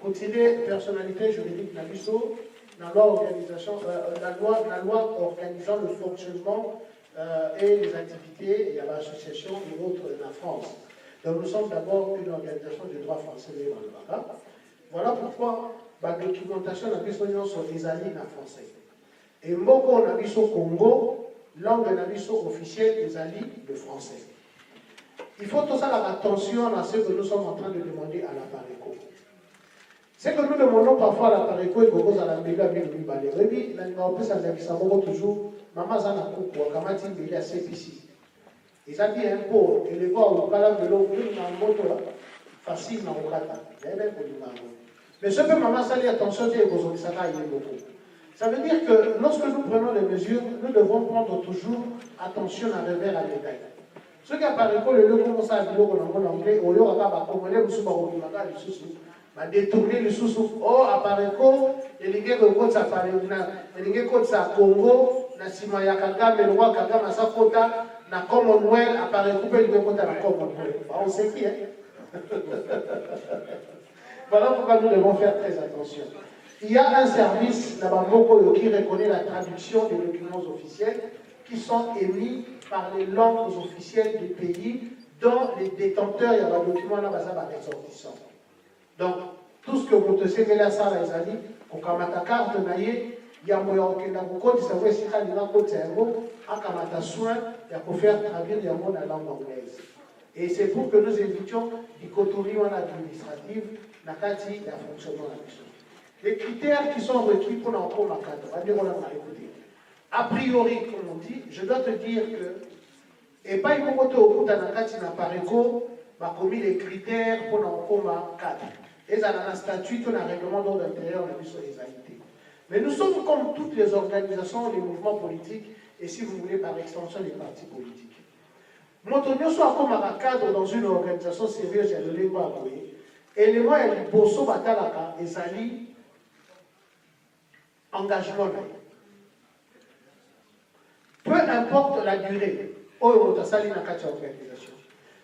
continuer personnalité juridique Nabiso. La loi organisant le fonctionnement et les activités, il y a l'association et autres de la France. Donc nous sommes d'abord une organisation de droit français. Voilà pourquoi la documentation de la documentation sont des alliés en français. Et Mboko on a vu au Congo, langue de la officielle des alliés de français. Il faut tout ça faire attention à ce que nous sommes en train de demander à la Pareco. C'est que nous demandons parfois à la Pareco et que à la Mbéga bien lui balé. Oui, la ça toujours, maman Zana Koukou, Kamati Mbéga à CPC. Ils ont dit un peu, et les voix au Kalam de l'eau, moto facile dans le Kata. Mais ce que maman Zali, attention, c'est que ça va y beaucoup. Ça veut dire que lorsque nous prenons les mesures, nous devons prendre toujours attention à revers à l'égal. Ce qui apparaît que le lieu commence à dire en anglais, au lieu de détourner le sous-sous. Oh, apparaît que les gens qui sont apparaît, les gens qui sont Congo, na sima ya Kagame, le roi Kagame à sa quota, na Commonwealth, apparaît que les gens qui sont Commonwealth. On sait qui, hein? Voilà pourquoi nous devons faire très attention. Il y a un service là-bas qui reconnaît la traduction des documents officiels qui sont émis par les langues officielles du pays dont les détenteurs, il y a un document là-bas, ressortissant. Donc, tout ce que vous te savez là, ça, les amis, quand on a ta carte, il y a un moyen de savoir si il y a un côté, il y a soin, il y a pour faire traduire la langue anglaise. Et c'est pour que nous évitions dichotomie administrative, la fonctionnement de la mission. Les critères qui sont requis pour l'encore ma cadre, a priori, comme on dit, je dois te dire que, et pas une moto au bout d'un Nakati n'a pas commis les critères pour l'encore ma cadre. Et ça a un statut, un règlement d'ordre intérieur, on a vu sur les alité. Mais nous sommes comme toutes les organisations, les mouvements politiques, et si vous voulez, par extension, les partis politiques. Motonio soit comme un cadre dans une organisation sérieuse, il y a le débat à couiller. Et les mois, il y a les bosso batalaka, et ça lit engagement. Peu importe la durée,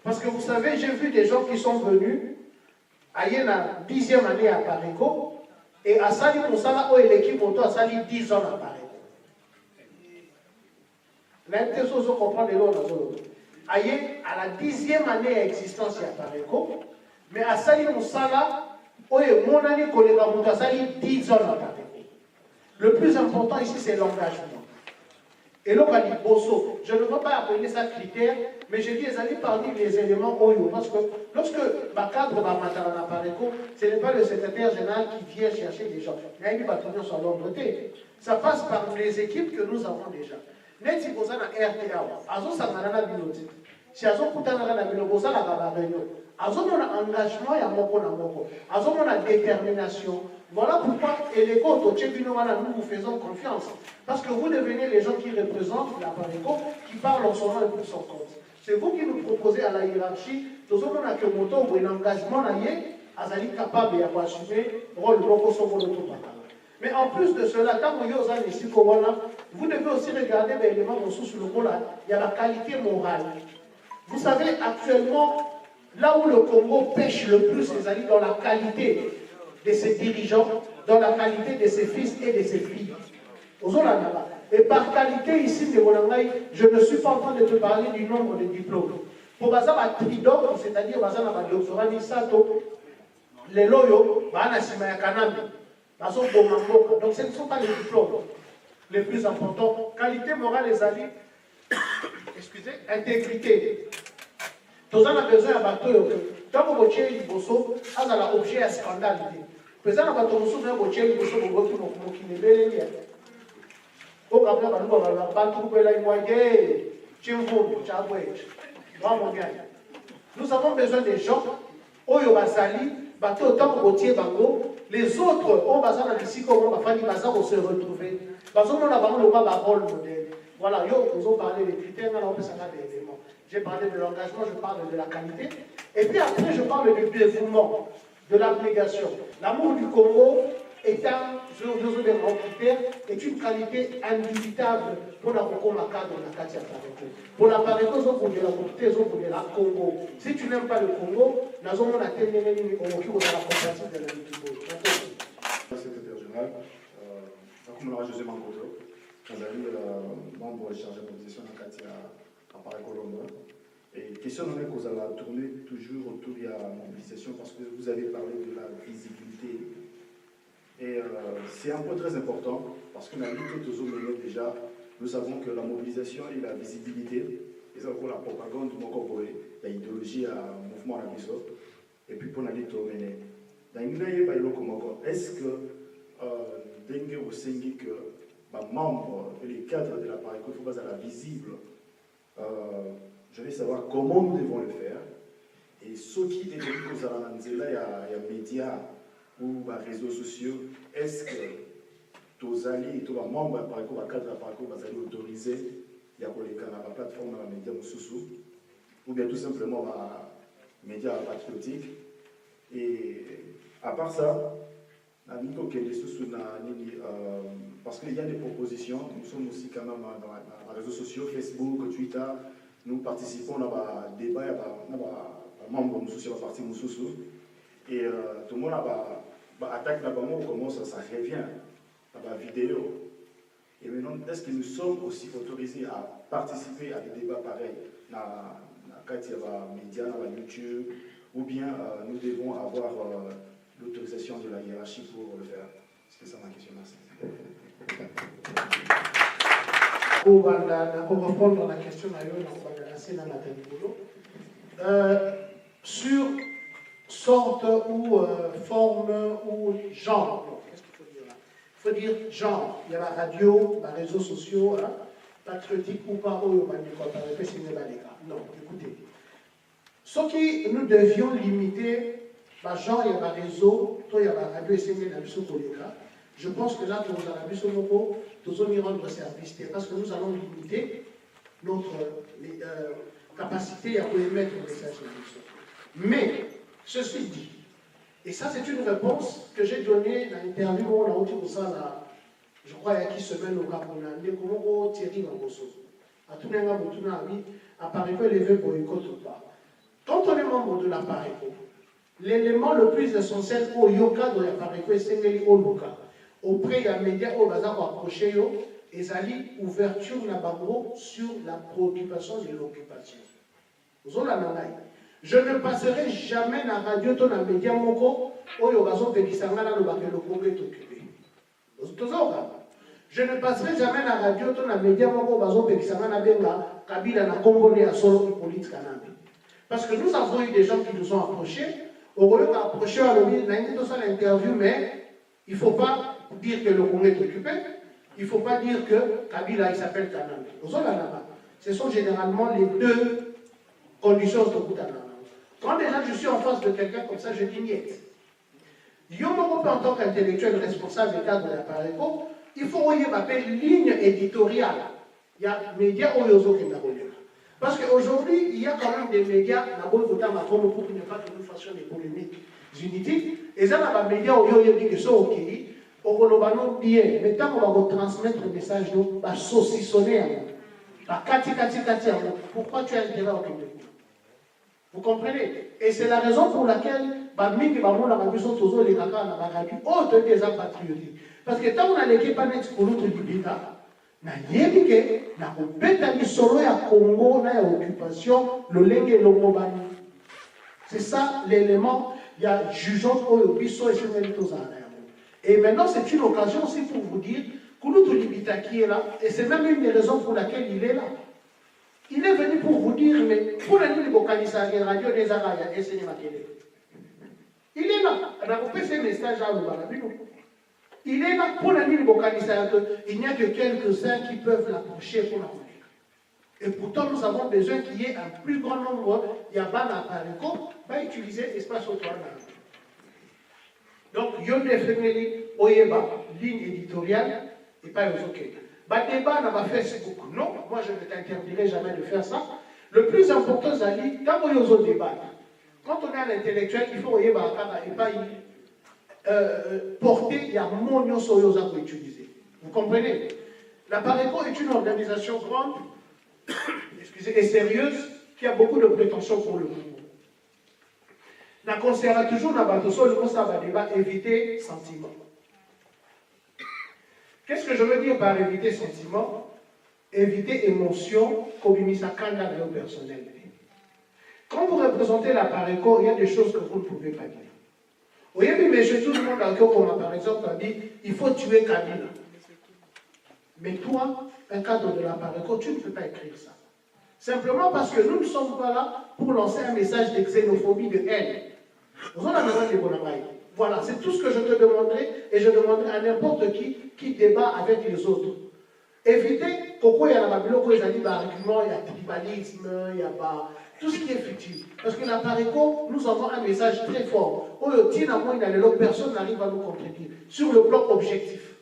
parce que vous savez, j'ai vu des gens qui sont venus à la 10e année à Pareco et à Sali Moussala, où l'équipe a sali 10 ans à Pareco. L'intention de comprendre les lois à la 10e année d'existence à Pareco, mais à Sali Moussala, où mon année a sali 10 ans à Pareco. Le plus important ici, c'est l'engagement. Et là, je ne veux pas appeler ça critère, mais je dis, ils parmi les éléments OYO. Parce que lorsque ma cadre va à Pareco, ce n'est pas le secrétaire général qui vient chercher des gens. Ça passe par les équipes que nous avons déjà. Net si vous avez un RTA, azo sangarana bilote. Si azo kutana na bilobosa la baba réunion. Azo mon engagement ya moko na moko. Azo mon détermination. Voilà pourquoi Eleko Tochebinowana, nous vous faisons confiance. Parce que vous devenez les gens qui représentent la Pareco, qui parlent en son nom et pour son compte. C'est vous qui nous proposez à la hiérarchie, nous avons un engagement, azali capable d'assumer le rôle de mais en plus de cela, quand vous devez aussi regarder les éléments sous le rôle, il y a la qualité morale. Vous savez, actuellement, là où le Congo pêche le plus, c'est dans la qualité de ses dirigeants, dans la qualité de ses fils et de ses filles. Et par qualité ici, je ne suis pas en train de te parler du nombre de diplômes. Pour Bazar, c'est-à-dire Bazar, les loyaux, donc ce ne sont pas les diplômes. les plus importants. Qualité morale et amis, excusez, intégrité. Tous on a besoin d'un bateau. Tant que vous avez un bosso, on a l'objet à scandale. Présent dans bateau, vous avez un bosso, vous avez un bosso qui n'est pas lié. Au Gabon, nous avons un bateau qui est moyen. Nous avons besoin des gens, Oyo Basali, bateau autant que Gauthier Bango, les autres, on va ici comment on va faire se retrouver. Parce qu'on a vraiment le rôle modèle. Voilà, nous avons parlé des critères, on peut savoir des éléments. J'ai parlé de l'engagement, je parle de la qualité. Et puis après, je parle du dévouement, de l'abnégation. L'amour du Congo est une qualité indubitable pour la cadre de la Katia Pareko. Pour la Pareko, ils ont voulu la communauté, ils ont voulu la Congo. Si tu n'aimes pas le Congo, nous avons la télévision au Congo dans la compétition de la Congo. Secrétaire général, comme l'a José Mankoto, nous avons membre chargé de l'organisation de la Katia Pareko Londres. Et question on est qu'on a tourné toujours autour de la mobilisation parce que vous avez parlé de la visibilité. Et c'est un point très important parce que la lutte que nous menons déjà, nous savons que la mobilisation et la visibilité, et ça pour la propagande du Mokoboé, l'idéologie à mouvement à la biso, et puis pour la lutte au mené. Est-ce que dengue au sengi que les membres et les cadres de la Pareko il faut pas à la visible, je vais savoir comment nous devons le faire. Et ce qui est il y a médias ou les réseaux sociaux, est-ce que tous alliés, tous les membres de Pareko, les cadres de la Pareko, vont autoriser la plateforme de la média ou bien tout simplement les médias patriotiques. Et à part ça, parce qu'il y a des propositions, nous sommes aussi quand même dans les réseaux sociaux, Facebook, Twitter, nous participons à des débats, à membres de la partie Moussoussou. Et tout le monde attaque là-bas, comment ça revient à la vidéo. Et maintenant, est-ce que nous sommes aussi autorisés à participer à des débats pareils dans les médias, dans YouTube, ou bien nous devons avoir l'autorisation de la hiérarchie pour le faire? C'est ça ma question. Merci. Pour répondre à la question sur sorte ou forme ou genre. Qu'est-ce qu'il faut dire là? Il faut dire genre. Il y a la radio, les réseaux sociaux, hein, patriotique ou pas, non, écoutez. Ce qui nous devions limiter, genre, il y a le réseau, il y a la radio et c'est je pense que là, nous allons y rendre service parce que nous allons limiter notre capacité à émettre le message de Mais, ceci dit, et ça c'est une réponse que j'ai donnée dans l'interview où on a eu ça, je crois, il y a qui semaine au Cameroun, comment Thierry Mangoso. À tout le monde, à Pareko, élevé boycott ou pas. Quand on est membre de la Pareko, l'élément le plus essentiel au yoga de la Pareko est Sengeli Oluka. Auprès des médias au bazar approché, ils allaient ouverture sur la préoccupation de l'occupation. Je ne passerai jamais dans la radio, dans les médias, où le Congo est occupé. Je ne passerai jamais dans la radio, dans les médias, où Kabila na Congo est solo politique. Parce que nous avons eu des gens qui nous ont approchés, au lieu d'approcher à l'interview, mais il ne faut pas dire que le Congo est occupé, il ne faut pas dire que Kabila il s'appelle Kanambe. Ce sont généralement les deux conditions de Koutanama. Quand déjà je suis en face de quelqu'un comme ça, je dis niet. En tant qu'intellectuel responsable des cadres de la Pareko, il faut m'appeler ligne éditoriale. Il y a des médias qui ont parce qu'aujourd'hui, il y a quand même des médias pour ne pas que nous fassions des polémiques inutiles. Et ça, il y a des médias qui sont OK. Bien, mais tant qu'on va transmettre le message, on va saucissonner. Pourquoi tu as intérêt au Québec? Vous comprenez? Et c'est la raison pour laquelle les patriotiques. Parce que tant qu'on a l'équipe pour l'autre libéral, c'est ça l'élément, il y a jugeant au biso et chez. Et maintenant, c'est une occasion aussi pour vous dire Kouloutou Libita qui est là, et c'est même une des raisons pour laquelle il est là. Il est venu pour vous dire, mais pour la nuit de radio des Araya et Sénéma Kélé. Il est là. On a coupé ces messages à Loubarabino. Il est là pour la nuit de Bokanissa. Il n'y a que quelques-uns qui peuvent l'approcher pour la connaître. Et pourtant, nous avons besoin qu'il y ait un plus grand nombre. Il y a Bana Pareko, va utiliser l'espace autour. Donc, Yonde Femeli, Oyeba, ligne éditoriale, et pas aux OK. Débat n'a pas fait Facebook. Non, moi je ne t'interdirai jamais de faire ça. Le plus important, Zali, quand on y a débat, quand on est un intellectuel, il faut et pas porter, il y a mon soyosa pour utiliser. Vous comprenez? La Pareco est une organisation grande, excusez, et sérieuse, qui a beaucoup de prétentions pour le monde. La concerne toujours dans le débat éviter sentiment. Qu'est-ce que je veux dire par éviter sentiment? Éviter émotion, comme il personnel. Quand vous représentez la Pareco, il y a des choses que vous ne pouvez pas dire. Oui, mais chez tout le monde, comme par exemple, a dit il faut tuer Kabila. Mais toi, un cadre de la Pareco, tu ne peux pas écrire ça. Simplement parce que nous ne sommes pas là pour lancer un message de xénophobie, de haine. Vous en avez besoin de Bonamaï. Voilà, c'est tout ce que je te demanderai et je demanderai à n'importe qui débat avec les autres. Évitez, pourquoi il y a la Babylone, il y a des arguments, il y a tribalisme, il y a tout ce qui est futile. Parce que la Pareco, nous avons un message très fort. Personne n'arrive à nous contredire sur le plan objectif.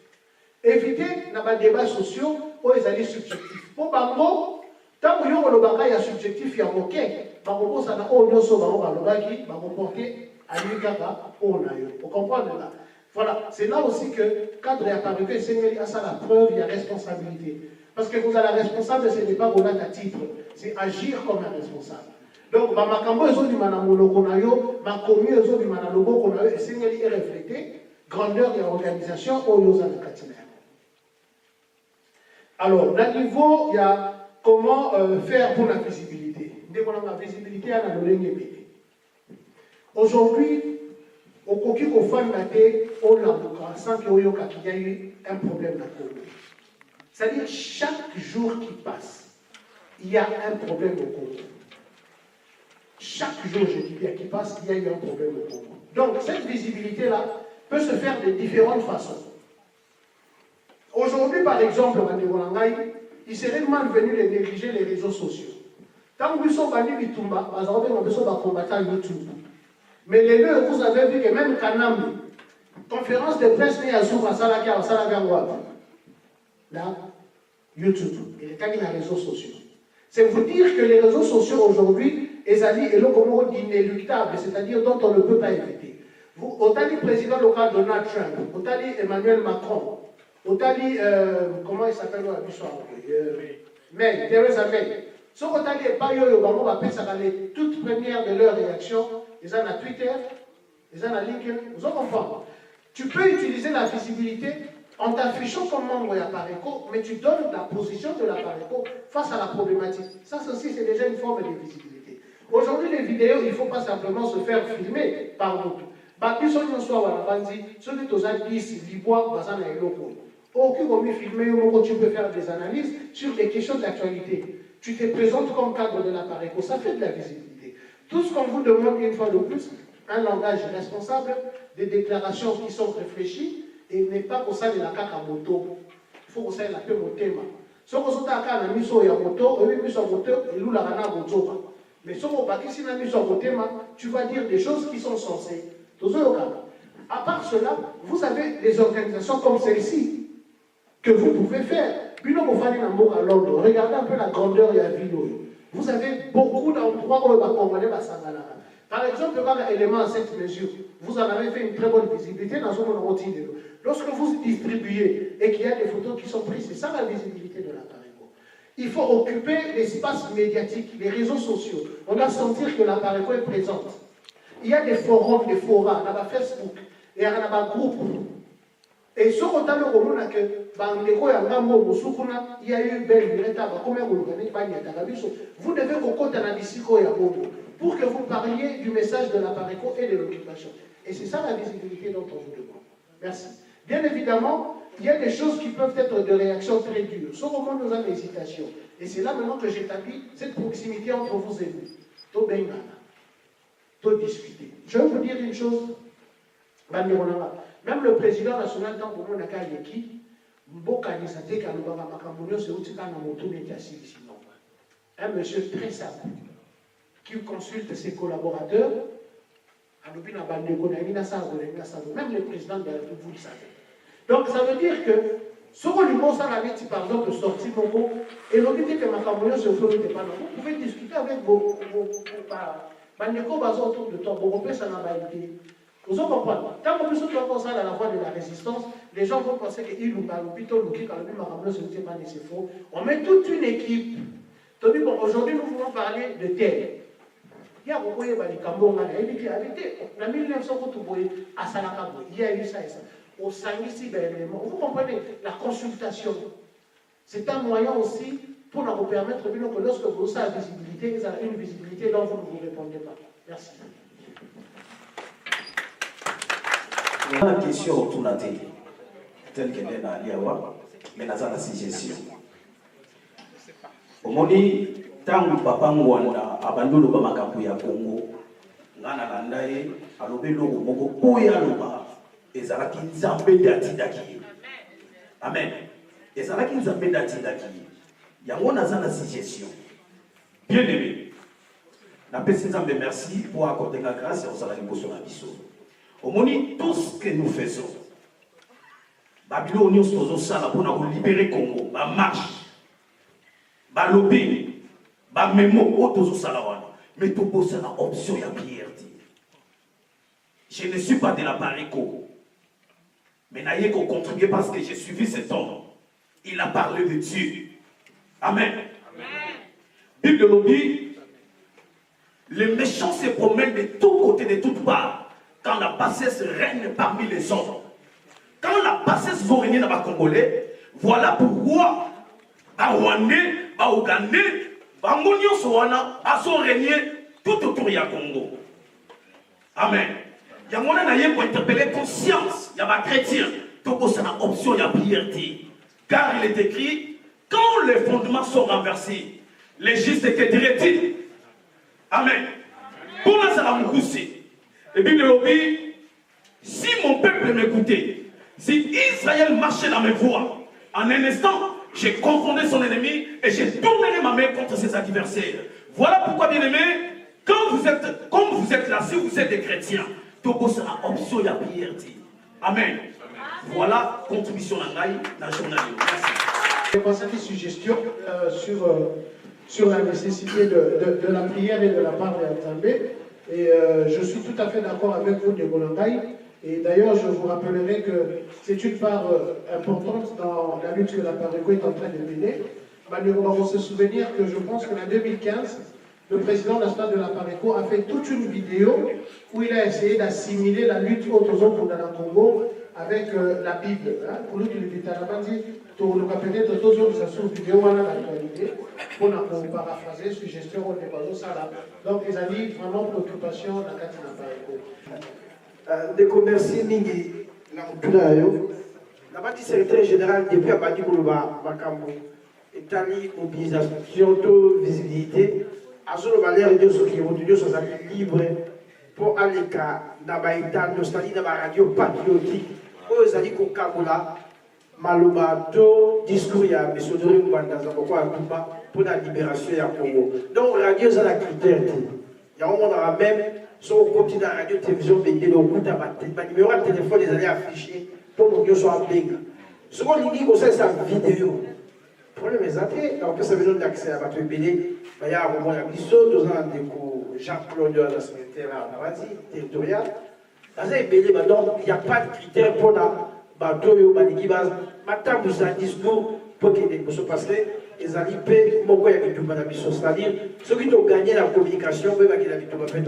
Évitez les débats sociaux où ils allaient subjectifs. Pour Bango, tant que il y a subjectif, il y a moqué. Bango, ça n'a aucun sens, Bango, porter à l'Ikaka, vous comprenez là? Voilà, c'est là aussi que, cadre et Pareco, c'est à ça la preuve, il y a responsabilité. Parce que vous êtes la responsable, ce n'est pas vous à titre, c'est agir comme un responsable. Donc, ma makambo ezo di mana moloko na yo, ma commu ezo di mana loboko na yo, et c'est reflété grandeur de l'organisation au yosa de Katina. Alors, à niveau, il y a comment faire pour la visibilité. Dès qu'on a la visibilité, à la lolenge. Aujourd'hui, au Koki Kofan Nate, on l'a sans qu'il y a eu un problème dans le Congo. C'est-à-dire, chaque jour qui passe, il y a un problème au Congo. Chaque jour, je dis bien, qui passe, il y a eu un problème au Congo. Donc, cette visibilité-là peut se faire de différentes façons. Aujourd'hui, par exemple, il serait malvenu de négliger les réseaux sociaux. Tant que nous sommes bannis Bitumba, nous sommes combattant YouTube. Mais les deux, vous avez vu que même Kanam, conférence de presse, il y a Zoom à Salaga, là, YouTube, et les réseaux sociaux. C'est vous dire que les réseaux sociaux aujourd'hui, ils ont le comment inéluctable, c'est-à-dire dont on ne peut pas éviter. Autant le président local Donald Trump, autant Emmanuel Macron, autant comment il s'appelle May, Theresa May. Ce qu'on a dit, pas yo, on va appeler ça les toutes premières de leurs réactions. Ils ont à Twitter, ils ont à LinkedIn. Vous en comprenez? Tu peux utiliser la visibilité en t'affichant comme membre de la Pareco, mais tu donnes la position de la Pareco face à la problématique. Ça aussi, c'est déjà une forme de visibilité. Aujourd'hui, les vidéos, il ne faut pas simplement se faire filmer par d'autres. Ceux qui sont à la bande, ceux qui sont à 10, Libois, Bazan et Loko. Aucun comme filmer, tu peux faire des analyses sur des questions d'actualité. Tu te présentes comme cadre de la Pareco, ça fait de la visibilité. Tout ce qu'on vous demande une fois de plus, un langage responsable, des déclarations qui sont réfléchies, et n'est pas pour ça de la caca moto. Il faut que ça ait la paix au thème. Si on a un miso et un moto, et nous la rana moto. Mais si on a un miso au thème, tu vas dire des choses qui sont censées. À part cela, vous avez des organisations comme celle-ci que vous pouvez faire. Regardez un peu la grandeur de la ville. Vous avez beaucoup d'endroits où on va commander la Sangala. Par exemple, il y a un élément à cette mesure. Vous en avez fait une très bonne visibilité dans un routine. Lorsque vous distribuez et qu'il y a des photos qui sont prises, c'est ça la visibilité de la Pareco. Il faut occuper l'espace médiatique, les réseaux sociaux. On doit sentir que la Pareco est présente. Il y a des forums, des forats, on a Facebook, et il y a un groupe. Et ce qu'on a le commun, il y a eu vous devez vous compter dans le pour que vous parliez du message de la Pareco et de l'occupation. Et c'est ça la visibilité dont on vous demande. Merci. Bien évidemment, il y a des choses qui peuvent être de réactions très dures. Sauf au moment où nous avons hésitation. Et c'est là maintenant que j'établis cette proximité entre vous et nous. To bengana, to discuter. Je vais vous dire une chose. Même le président national, tant que nous avons qui, un monsieur très simple qui consulte ses collaborateurs. Même le président de la République, vous le savez. Donc ça veut dire que ce que nous avons par exemple sorti Momo et l'on dit que ma campagne se fait pas. Vous pouvez discuter avec vos autour de toi, vos repères ça n'a pas été. Vous comprenez? Tant que nous sommes ça dans la voie de la résistance, les gens vont penser qu'ils nous parlent plutôt nous quand le Marambo se dit pas c'est faux. On met toute une équipe. Bon, aujourd'hui nous voulons parler de terre. Il y a beaucoup de Cambon, il y a en 1900, il y a eu ça et ça. Au Sangisi, vous comprenez, la consultation, c'est un moyen aussi pour nous permettre que lorsque vous avez une visibilité dont vous ne vous répondez pas. Merci. Il y a une question autour de la télé, telle qu'elle est dans l'Iawa, mais dans la suggestion. Au moment tangu papa ngwanda abandolo ba makambo ya Congo ngana landaye alobe loko moko koya loba ezalaki nzambe datindaki amen ezalaki nzambe datindaki yango naza na suggestion bien aimé na pesi nzambe merci pour accorder la grâce au salari liboso na biso omoni tout ce que nous faisons babilo nyonso tozosala mpona kolibere Congo ba marche ba lobby mais tu poses une option à Pierre. Je ne suis pas de la Pareco. Mais n'ayez qu'à contribuer parce que j'ai suivi cet homme. Il a parlé de Dieu. Amen. Bible nous dit, les méchants se promènent de tous côtés, de toutes parts, quand la bassesse règne parmi les hommes. Quand la bassesse va régner dans les Congolais, voilà pourquoi, à Rwandais, à Ougandais, Bangonio Soana a son régné tout autour du Congo. Amen. Il y a un moyen pour interpeller conscience. Il y a un chrétien. Tout ça a option, il y a prière. Car il est écrit, quand les fondements sont renversés, les justes que dirait-il? Amen. Pour la Salamoukoussi. Et puis le dit, si mon peuple m'écoutait, si Israël marchait dans mes voies, en un instant, j'ai confondé son ennemi et j'ai tourné ma main contre ses adversaires. Voilà pourquoi, bien aimé, comme vous êtes là, si vous êtes des chrétiens, Togo sera option de la prière. Amen. Voilà, contribution à la journée. Merci. J'ai passé des suggestions sur la nécessité de la prière et de la part de l'Assemblée. Et je suis tout à fait d'accord avec vous, Nebolangaï. Et d'ailleurs, je vous rappellerai que c'est une part importante dans la lutte que la Pareco est en train de mener. Nous avons se souvenir que je pense qu'en 2015, le président national de la Pareco a fait toute une vidéo où il a essayé d'assimiler la lutte contre dans le Congo avec la Bible. Pour nous, il est à la base, pour nous rappeler de tous les autres vidéos dans l'actualité, pour nous paraphraser, suggestion, on n'est pas au salaire. Donc, ils ont dit vraiment préoccupation dans la carte de la Pareco. De commercer mingi na mutuna yo na bati secrétaire général depuis abadi kuluba makambo etali mobilisation to visibilité azolo valeur de ce qui vont dire ça libre pour aleka na baita nostalgie na radio patriotique o zali ko kabola maloba to discours ya mesodori mbanda za kwa kumba pour la libération ya Congo. Donc radio za la critère ya on a même sur le continent de la radio-télévision, il y a un numéro de téléphone, ils allaient afficher pour que nous soyons bénis. Ce qu'on dit, c'est sa vidéo. Le problème est que, alors que ça veut dire d'accès à votre BD, il y a un moment, il y a un bisou, deux ans, Jean-Claude, la secrétaire à Navasi, territorial. Dans un BD, donc, il n'y a pas de critères pour la bateau, maintenant, vous avez un discours pour qu'il y ait des choses parce que les alliés, pourquoi il y a des choses, c'est-à-dire ceux qui ont gagné la communication, ils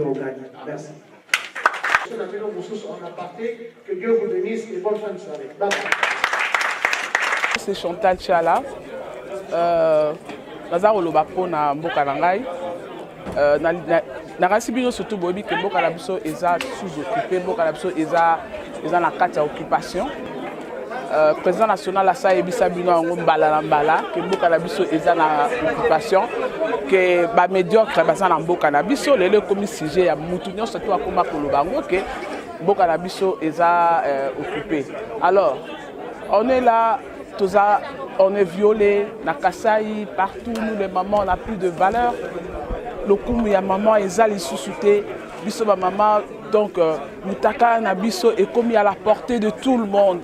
ont gagné. Merci. On a parté, que Dieu vous bénisse et bonne fin de soirée. C'est Chantal Tchala. Lazaro Lobapo na Mboka Langai. Na rasi bino surtout bobi que Mboka Labiso est sous-occupé, Mboka Labiso est dans la carte d'occupation. président national asa yebisa bino yango mbala na mbala ke mboka na biso eza na occupation ke bamédiocre baza na mboka na biso lelo ekomi sujet ya mutu nyonso to akoma koloba yango ke mboka na biso eza occupé. Alors on est là, on est violé na Kasai, partout nous les mamans on n'a plus de valeur. Le kumu ya maman eza lisusu te biso ba maman. Donc, Moutaka Nabiso est commis à la portée de tout le monde.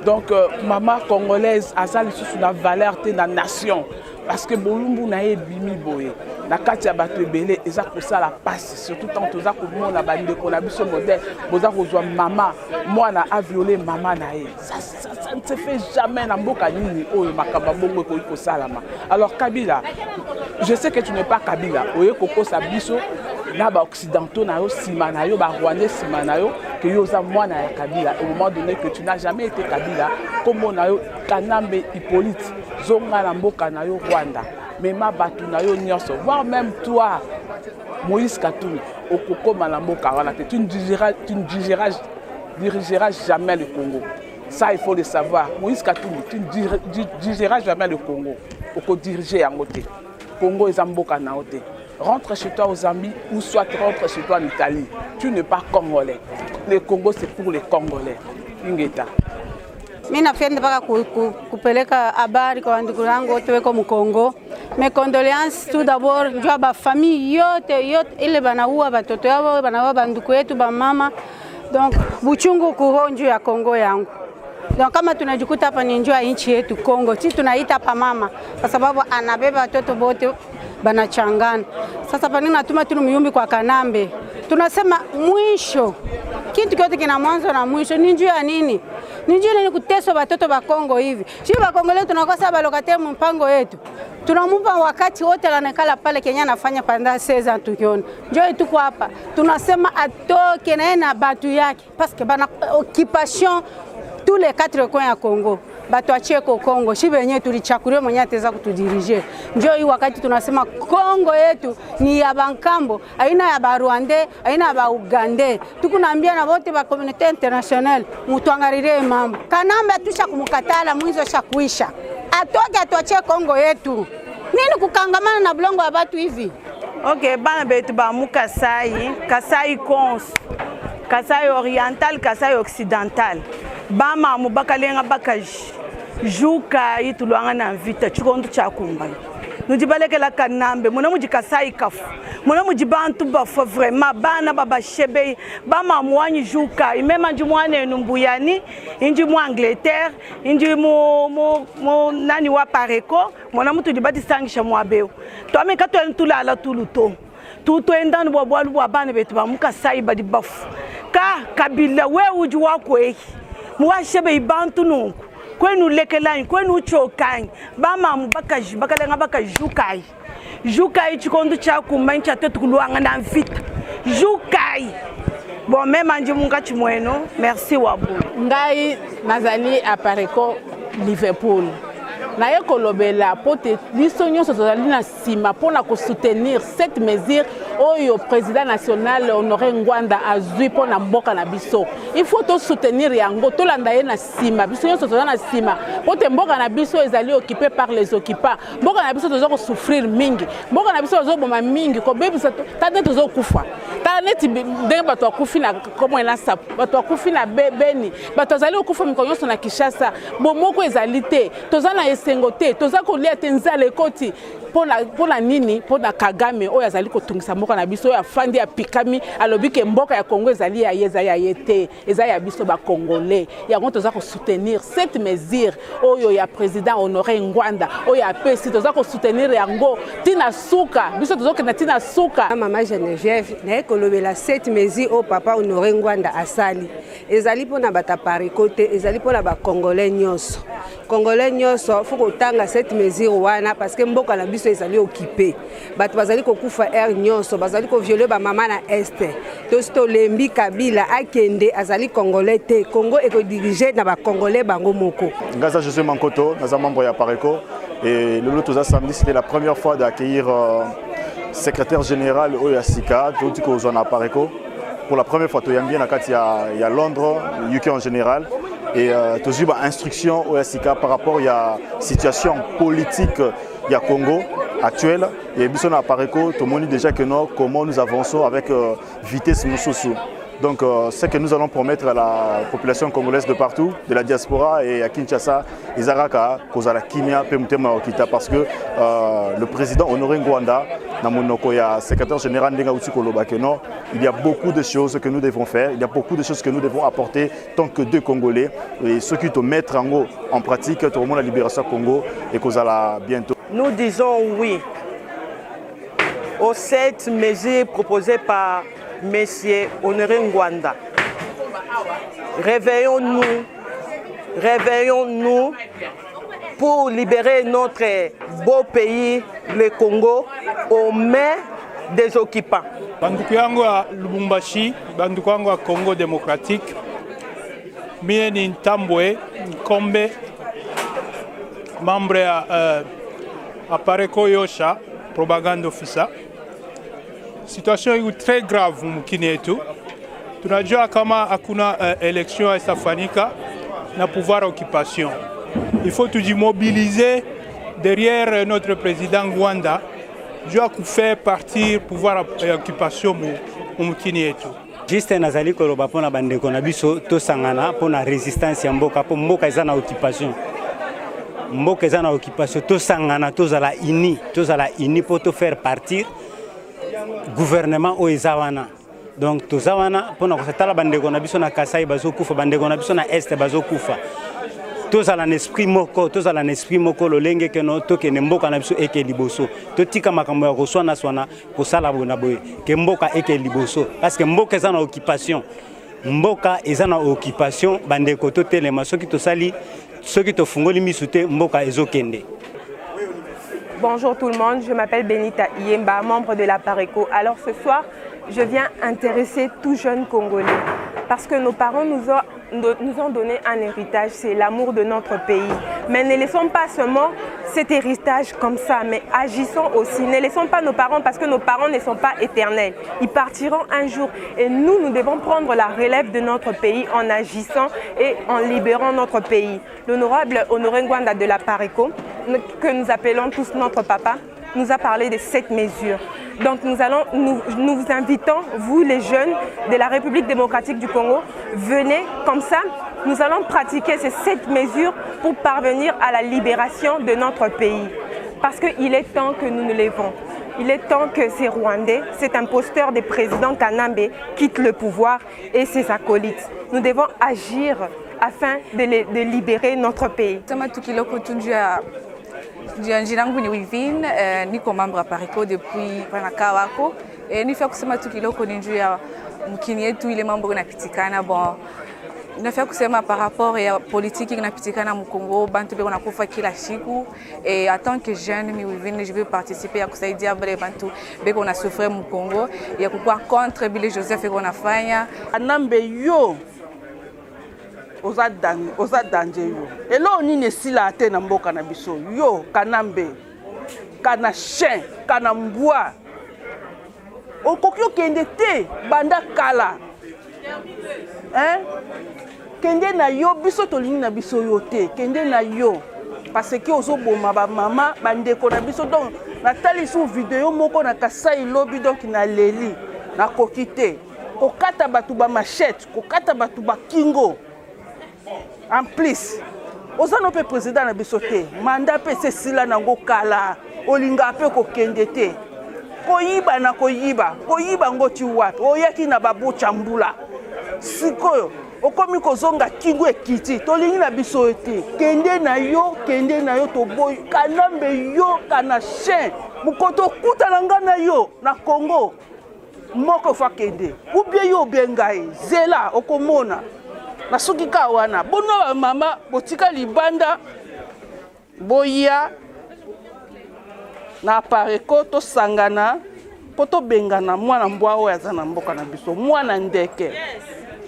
Donc, maman congolaise a ça sous la valeur de la nation. Parce que Bolumbu n'a pas bimi boye. La Katia Batebele, et ça pour ça la passe. Surtout tant que ça comme on a bandé qu'on a vu ce modèle, vous avez besoin maman. Moi, on a violé maman naé. Ça ne se fait jamais dans Boka Nini. Oh, Makaba Bongo Koko Salama. Alors Kabila, je sais que tu n'es pas Kabila. Oye Koko Sabiso. Là, les Occidentaux, les Simanayo, les Rwandais, Simanayo, que yosa moi na Kabila. Au moment donné que tu n'as jamais été Kabila, comme on a eu Kanambe Hippolyte, Zonga Namboka na yo Rwanda, Mema Batu na yo Nyonso, voire même toi, Moïse Katumbi, au Koko Malamboka, tu ne dirigeras jamais le Congo. Ça, il faut le savoir. Moïse Katumbi, tu ne dirigeras jamais le Congo. Il faut diriger en côté. Congo et Zamboka na côté. Rentre chez toi aux Zambie ou soit rentre chez toi en Italie. Tu n'es pas congolais. Le Congo, c'est pour les Congolais. Ingeta. Mimi napenda mpaka kupeleka habari kwa ndugu yangu wote weko Mkongo. Mes condoléances tout d'abord njoo ba famille yote ile banaua batoto yao, banaua banduku yetu ba mama. Donc buchungu kuhonju ya Kongo yangu. Donc kama tunajikuta hapa ni njoo nchi yetu Kongo. Sisi tunaita hapa mama kwa sababu anabeba watoto wote banachangana. Sasa panini natuma tu myumbi kwa Kanambe. Tunasema mwisho. Kitu kyote kina mwanzo na mwisho. Ni njoo ya nini? Ni njoo ni kuteswa watoto wa Kongo hivi. Sisi wa Kongo leo tunakosa balokate mpango yetu. Tunamupa wakati wote anakala pale Kenya anafanya panda 16 ans tukiona. Njoo tuko hapa. Tunasema atoke na batu yake parce que bana occupation tous les 4 coins ya Congo. Batu achie ko Kongo, shi benye tulichakulia mwenye ataweza kutudirije. Njoo hii wakati tunasema Kongo yetu ni ya bankambo, aina ya Barwande, aina ya Baugande. Tukunaambia na wote ba community international, mutuangalie mambo. Kanamba tusha kumkatala mwizo shakuisha. Atoke atuachie Kongo yetu. Nini kukangamana na blongo ya batu hivi? Okay, bana betu ba Kasai, Kasai Kons, Kasai Oriental, Kasai Occidental. Bama mubakalenga bakaji juka itulwanga na vita chikondo cha kumbai nujibalekela Kanambe mona mujikasai kafu mona mujibantu bafo vraiment bana baba shebe bama mwanyi juka imema njumwane numbuyani inji mu Angleterre inji mu nani wa pareko mona mutu dibati sangisha mwabeo to ameka to ntulala tuluto tuto endani bobwalu bwana betu ba mukasai badi bafu ka kabila we uji wako muwashebe ibantu nungu kwenu lekelani kwenu chokani bama mubakaji bakalenga bakajukai jukai chikondo cha kumancha tetu kulwanga na mfita jukai bon même anje munga chimweno merci wabu ngai nazali a Pareko Liverpool na yekolobela pote biso nyonso tozali na sima pona ko soutenir cette mesure oyo président national Honoré Ngwanda azui pona mboka na biso. Il faut to soutenir yango to landa ye na sima biso nyonso tozali na sima pote mboka na biso ezali occupé par les occupants. Mboka na biso tozo souffrir mingi. Mboka na biso tozo boma mingi ko bebisa tande tozo kufa. Taneti ndenge bato akufi na komo ena sapu bato akufi na beni bato azali okufa mikonyonso na Kinshasa bomoko ezali te toza na esengote toza kolia te nzala ekoti pona nini pona Kagame oyo azali kotungisa mboka na biso ya fandi ya pikami alobi ke mboka ya Congo ezali ya yeza ya yete eza ya biso ba congolais yango toza ko soutenir cette mesure oyo ya président Honoré Ngwanda oyo apesi toza ko soutenir yango tina suka biso toza ko na tina suka mama Geneviève na kolobela cette mesure au papa Honoré Ngwanda asali ezali pona bata Pareko te ezali pona ba congolais nyonso faut tanga cette mesure wana parce que mboka na biso ezali occupé bato bazali kokufa nyonso bazali ko violer ba mama na este to lembi Kabila akende azali congolais te Congo eko diriger na ba congolais bango moko. Ngaza José Mankoto naza membre ya Pareko et le loto za samedi c'était la première fois d'accueillir secrétaire général Oyasika tout ko zona Pareko pour la première fois to yambia na kati ya Londres UK en général et toujours une instruction au SICA par rapport à la situation politique du Congo actuelle. Et Bisson à Pareco, tout le monde dit déjà que nous, comment nous avançons avec vitesse Moussoussou. Donc, c'est que nous allons promettre à la population congolaise de partout, de la diaspora et à Kinshasa, Izaraka, Kozala Kimia, Pemutema Okita, parce que le président Honoré Ngwanda, Namonokoya, secrétaire général Ndenga Utikolo Bakeno, il y a beaucoup de choses que nous devons faire, il y a beaucoup de choses que nous devons apporter tant que deux Congolais. Et ceux qui te mettent en pratique, tout le monde la libération Congo et Kozala bientôt. Nous disons oui aux 7 mesures proposées par Monsieur Honoré Ngwanda. Réveillons-nous pour libérer notre beau pays, le Congo, aux mains des occupants. Banduku yangu ya Lubumbashi, banduku yangu ya Congo démocratique, mie ni Ntambwe Nkombe, membre ya Apareko Yosha, propaganda officer. Situation est très grave mukini yetu. Tunajua kama hakuna élection estafanyika na pouvoir occupation. Il faut tout mobiliser derrière notre président Ngwanda. Jua faire partir pouvoir occupation mukini yetu. Juste nazali koloba pona bandeko na biso to sangana pona résistance ya mboka po mboka eza na occupation. Mboka eza na occupation to sangana to zala ini pour te faire partir gouvernement o ezawana. Donc to zawana pona ko setala bandeko na biso na Kasai bazokufa, bandeko na biso na Est bazokufa. To zala na esprit moko lolenge ke no to ke mboka na biso eke liboso. To tika makambo ya koswana swana ko sala bona boye ke mboka eke liboso parce que mboka eza na occupation. Mboka eza na occupation bandeko to telema soki to sali soki to fungoli misute mboka ezokende. Bonjour tout le monde, je m'appelle Benita Yemba, membre de la Pareco. Alors ce soir, je viens intéresser tout jeune Congolais parce que nos parents nous ont donné un héritage, c'est l'amour de notre pays. Mais ne laissons pas seulement cet héritage comme ça, mais agissons aussi. Ne laissons pas nos parents parce que nos parents ne sont pas éternels. Ils partiront un jour et nous devons prendre la relève de notre pays en agissant et en libérant notre pays. L'honorable Honoré Ngwanda de la Pareco, que nous appelons tous notre papa, nous a parlé de 7 mesures. Donc nous vous invitons, vous les jeunes de la République démocratique du Congo, venez comme ça, nous allons pratiquer ces 7 mesures pour parvenir à la libération de notre pays. Parce qu'il est temps que nous nous levons. Il est temps que ces Rwandais, cet imposteur des présidents Kanambe, quittent le pouvoir et ses acolytes. Nous devons agir afin de libérer notre pays. Jirangu ni Wivine, niko membre à Pareco depuis Panaka wako. Et ni fait kusema tu kiloko ni njuu ya mkini yetu ile mambo inapitikana bon. Ni fait kusema par rapport ya politique inapitikana mu Congo, bantu beko nakufa kila siku et en tant que jeune mi Wivine je veux participer à kusaidia bale bantu beko na souffrir mu Congo ya kukua contre Bile Joseph eko nafanya. Anambe yo oza danger yo elo nini sila ate na mboka na biso yo Kanambe kana chien kana mbwa okoki okende te banda kala kende na yo biso tolingi na biso yo te kende na yo parce que ozoboma ba mama bandeko na biso donc natali sou vidéo moko na Kasai lobi donc na leli na koki te kokata batu ba machette kokata batu ba kingo. En plus, ozano pe président na bisote, mandat pe sesila nango kala, olinga pe ko kendete. Koyiba na koyiba ngoti wapi, oyaki na babu chambula. Sikoyo, okomi kozonga kingo ekiti, tolingi na bisote, kende na yo to boy, Kanambe yo kana chien, mukoto kuta na yo na Congo. Moko fa kende, ubie yo bengai, zela okomona. Nasuki kawana bono mama botika libanda boya na Pareco to sangana poto bengana mwana mbwa oyo aza na mboka na biso mwana ndeke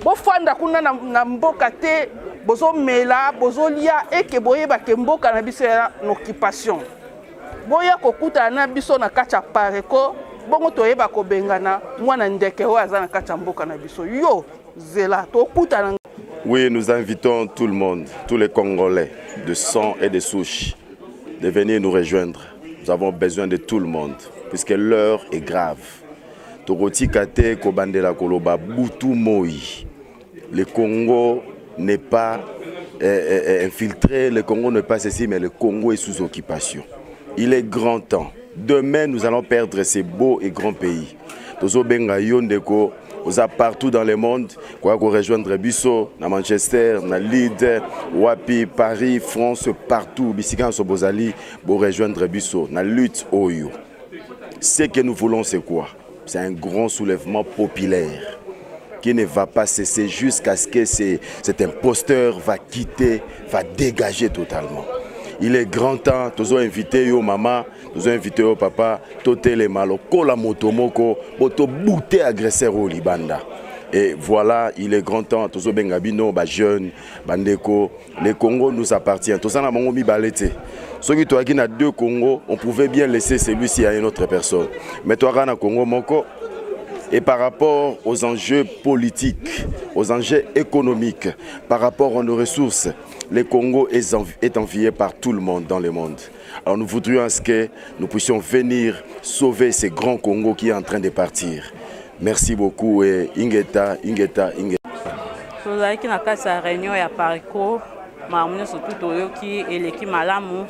bofanda kuna na mboka te bozo mela bozo lia eke boyeba ke mboka na biso ya occupation boya kokuta na biso na kacha Pareco bongo toyeba ko bengana mwana ndeke oyo aza na kacha mboka na biso yo zela to kuta na Oui, nous invitons tout le monde, tous les Congolais de sang et de souche, de venir nous rejoindre. Nous avons besoin de tout le monde, puisque l'heure est grave. Toroti Kate Kobandela Koloba Boutou Moi. Le Congo n'est pas infiltré, le Congo n'est pas ceci, mais le Congo est sous occupation. Il est grand temps. Demain, nous allons perdre ces beaux et grands pays. Tozo Benga Yondeko, partout dans le monde, quoi qu'on rejoindre Bisso, à Manchester, à Leeds, Wapi, Paris, France, partout, Bissigan Sobozali, pour rejoindre Bisso, la lutte Oyo. Ce que nous voulons, c'est quoi? C'est un grand soulèvement populaire qui ne va pas cesser jusqu'à ce que cet imposteur va quitter, va dégager totalement. Il est grand temps, tous invité yo maman, tous invité yo papa, toté les malo, kola motomoko, moto bouté agresseur au Libanda. Et voilà, il est grand temps, tous bengabino, ba jeune, bandeko, le Congo nous appartient. Tous en avons mis balete. Ceux qui ont na deux Congo, on pouvait bien laisser celui-ci à une autre personne. Mais toi, na Congo moko. Et par rapport aux enjeux politiques, aux enjeux économiques, par rapport à nos ressources, le Congo est envié par tout le monde dans le monde. Alors nous voudrions que nous puissions venir sauver ce grand Congo qui est en train de partir. Merci beaucoup et Ingeta. Nous avons une réunion à Pariko, nous surtout et l'équipe Malamu,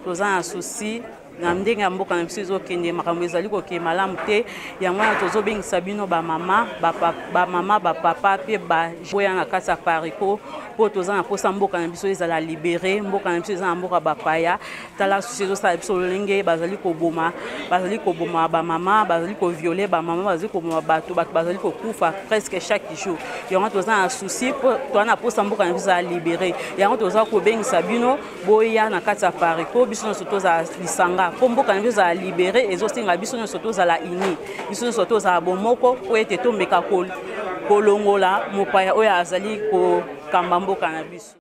nous avons un souci. Na ndenge mboka na biso ezokende makambo ezali kokema malamu te yango wana tozobengisa bino bamama bapapa mpe baboya na kati ya Pariko mpo toza na mposa mboka na biso ezala libere mboka na biso eza na mboka bapaya tala susi ezosala biso lolenge bazali koboma bamama bazali koviole bamama bazali koboma bato bazali kokufa presque chaque jour yango toza na susi mpo toza na mposa mboka na biso ezala libere yango toza kobengisa bino boya na kati ya Pariko biso nyonso tozala lisanga pour mboka na biso libéré ezosenga biso nyonso tozala ini biso nyonso tozala bomoko po ete tombeka kolongola mopaya oyo azali kokamba mboka na biso.